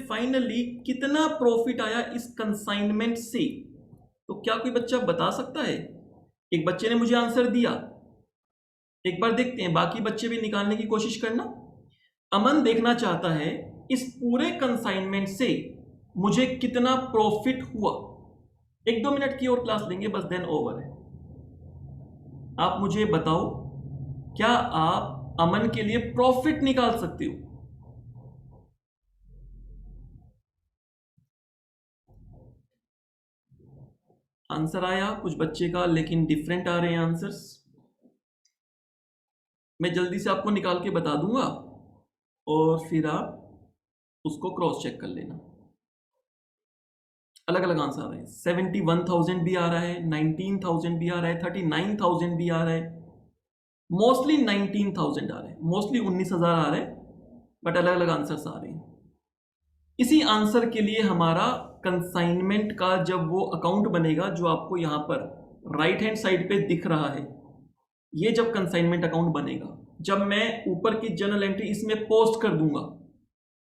फाइनली कितना प्रॉफिट आया इस कंसाइनमेंट से, तो क्या कोई बच्चा बता सकता है? एक बच्चे ने मुझे आंसर दिया, एक बार देखते हैं, बाकी बच्चे भी निकालने की कोशिश करना। अमन देखना चाहता है इस पूरे कंसाइनमेंट से मुझे कितना प्रॉफिट हुआ। 1-2 मिनट की और क्लास लेंगे बस, देन ओवर है। आप मुझे बताओ, क्या आप अमन के लिए प्रॉफिट निकाल सकते हो? आंसर आया कुछ बच्चे का, लेकिन डिफरेंट आ रहे हैं आंसर्स। मैं जल्दी से आपको निकाल के बता दूंगा और फिर आप उसको क्रॉस चेक कर लेना। अलग अलग आंसर आ रहे हैं। 71,000 भी आ रहा है, 19,000 भी आ रहा है, 39,000 भी आ रहा है, मोस्टली 19,000 आ रहे हैं, मोस्टली 19,000 आ रहे हैं, बट अलग अलग आंसर्स आ रहे हैं। इसी आंसर के लिए हमारा कंसाइनमेंट का जब वो अकाउंट बनेगा जो आपको यहां पर राइट हैंड साइड पे दिख रहा है, ये जब कंसाइनमेंट अकाउंट बनेगा, जब मैं ऊपर की जर्नल एंट्री इसमें पोस्ट कर दूंगा,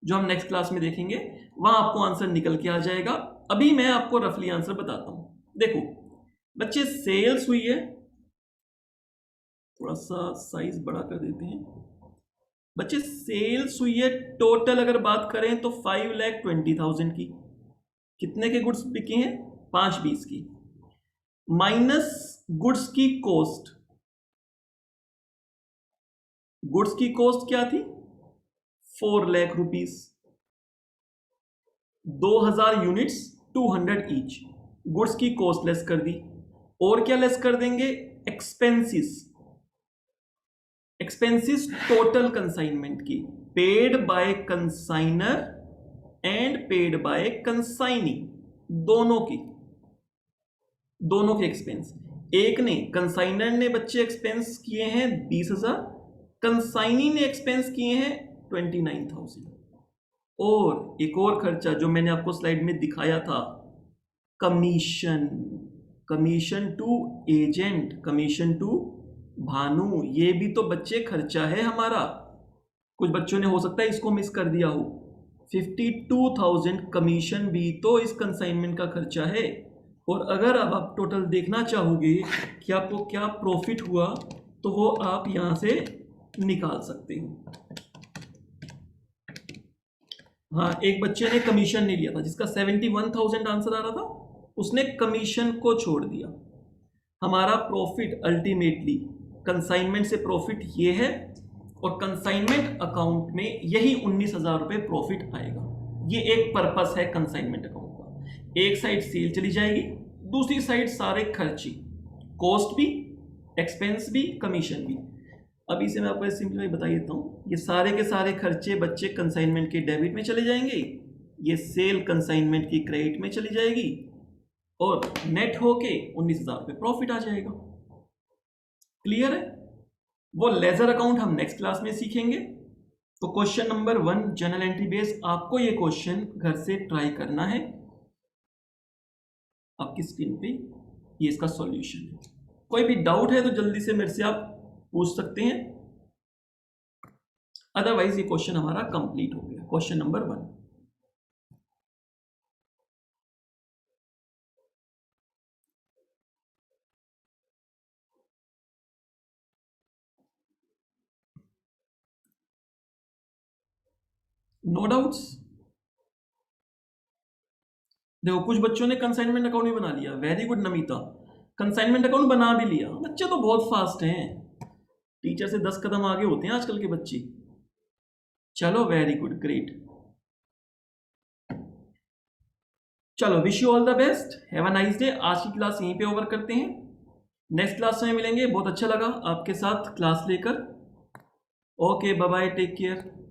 जो हम नेक्स्ट क्लास में देखेंगे, वहां आपको आंसर निकल के आ जाएगा। अभी मैं आपको रफली आंसर बताता हूं। देखो बच्चे, सेल्स हुई है, थोड़ा सा साइज बड़ा कर देते हैं। बच्चे सेल्स हुई है टोटल अगर बात करें तो 5,20,000 की। कितने के गुड्स बिके हैं? 5 पीस की, माइनस गुड्स की कॉस्ट। गुड्स की कॉस्ट क्या थी? 4,00,000 रुपीस। 2,000 units, 200 each. गुड्स की कॉस्ट लेस कर दी, और क्या लेस कर देंगे? एक्सपेंसिस। एक्सपेंसिस टोटल कंसाइनमेंट की, paid by consignor and paid by consignee, दोनों की, दोनों के एक्सपेंस। एक ने, कंसाइनर ने बच्चे एक्सपेंस किए हैं 20,000, कंसाइनी ने एक्सपेंस किए हैं 29,000। और एक और खर्चा जो मैंने आपको स्लाइड में दिखाया था, commission. Commission to agent, commission to Bhanu, ये भी तो बच्चे खर्चा है हमारा। कुछ बच्चों ने हो सकता है इसको मिस कर दिया हो। 52,000 कमीशन भी तो इस कंसाइनमेंट का खर्चा है। और अगर अब आप टोटल देखना चाहोगे कि आपको क्या प्रॉफिट हुआ, तो वो आप यहां से निकाल सकते हो। हाँ, एक बच्चे ने कमीशन नहीं लिया था, जिसका 71,000 आंसर आ रहा था, उसने कमीशन को छोड़ दिया। हमारा प्रॉफिट अल्टीमेटली कंसाइनमेंट से प्रॉफिट ये है, और कंसाइनमेंट अकाउंट में यही 19,000 रुपए प्रॉफिट आएगा। ये एक पर्पस है कंसाइनमेंट अकाउंट का। एक साइड सेल चली जाएगी, दूसरी साइड सारे खर्ची, कॉस्ट भी, एक्सपेंस भी, कमीशन भी। अभी से मैं आपको सिंपली बता देता हूँ, ये सारे के सारे खर्चे बच्चे कंसाइनमेंट के डेबिट में चले जाएंगे, ये सेल कंसाइनमेंट की क्रेडिट में चली जाएगी, और नेट होके 19,000 रुपये प्रॉफिट आ जाएगा। क्लियर है? वो लेजर अकाउंट हम नेक्स्ट क्लास में सीखेंगे। तो question number 1 general entry base, आपको ये क्वेश्चन घर से ट्राई करना है। आपकी स्क्रीन पे ये इसका सॉल्यूशन है। कोई भी डाउट है तो जल्दी से मेरे से आप पूछ सकते हैं, अदरवाइज ये क्वेश्चन हमारा कंप्लीट हो गया, क्वेश्चन नंबर 1। No doubts. देखो कुछ बच्चों ने कंसाइनमेंट अकाउंट भी बना लिया, very good Namita, consignment account बना भी लिया, बच्चे तो बहुत फास्ट हैं, टीचर से 10 कदम आगे होते हैं आजकल के बच्चे। चलो वेरी गुड, ग्रेट। चलो wish you all the best, have a nice day. आज की क्लास यहीं पे ओवर करते हैं, नेक्स्ट क्लास में मिलेंगे। बहुत अच्छा लगा आपके साथ क्लास लेकर। Okay bye bye, take care.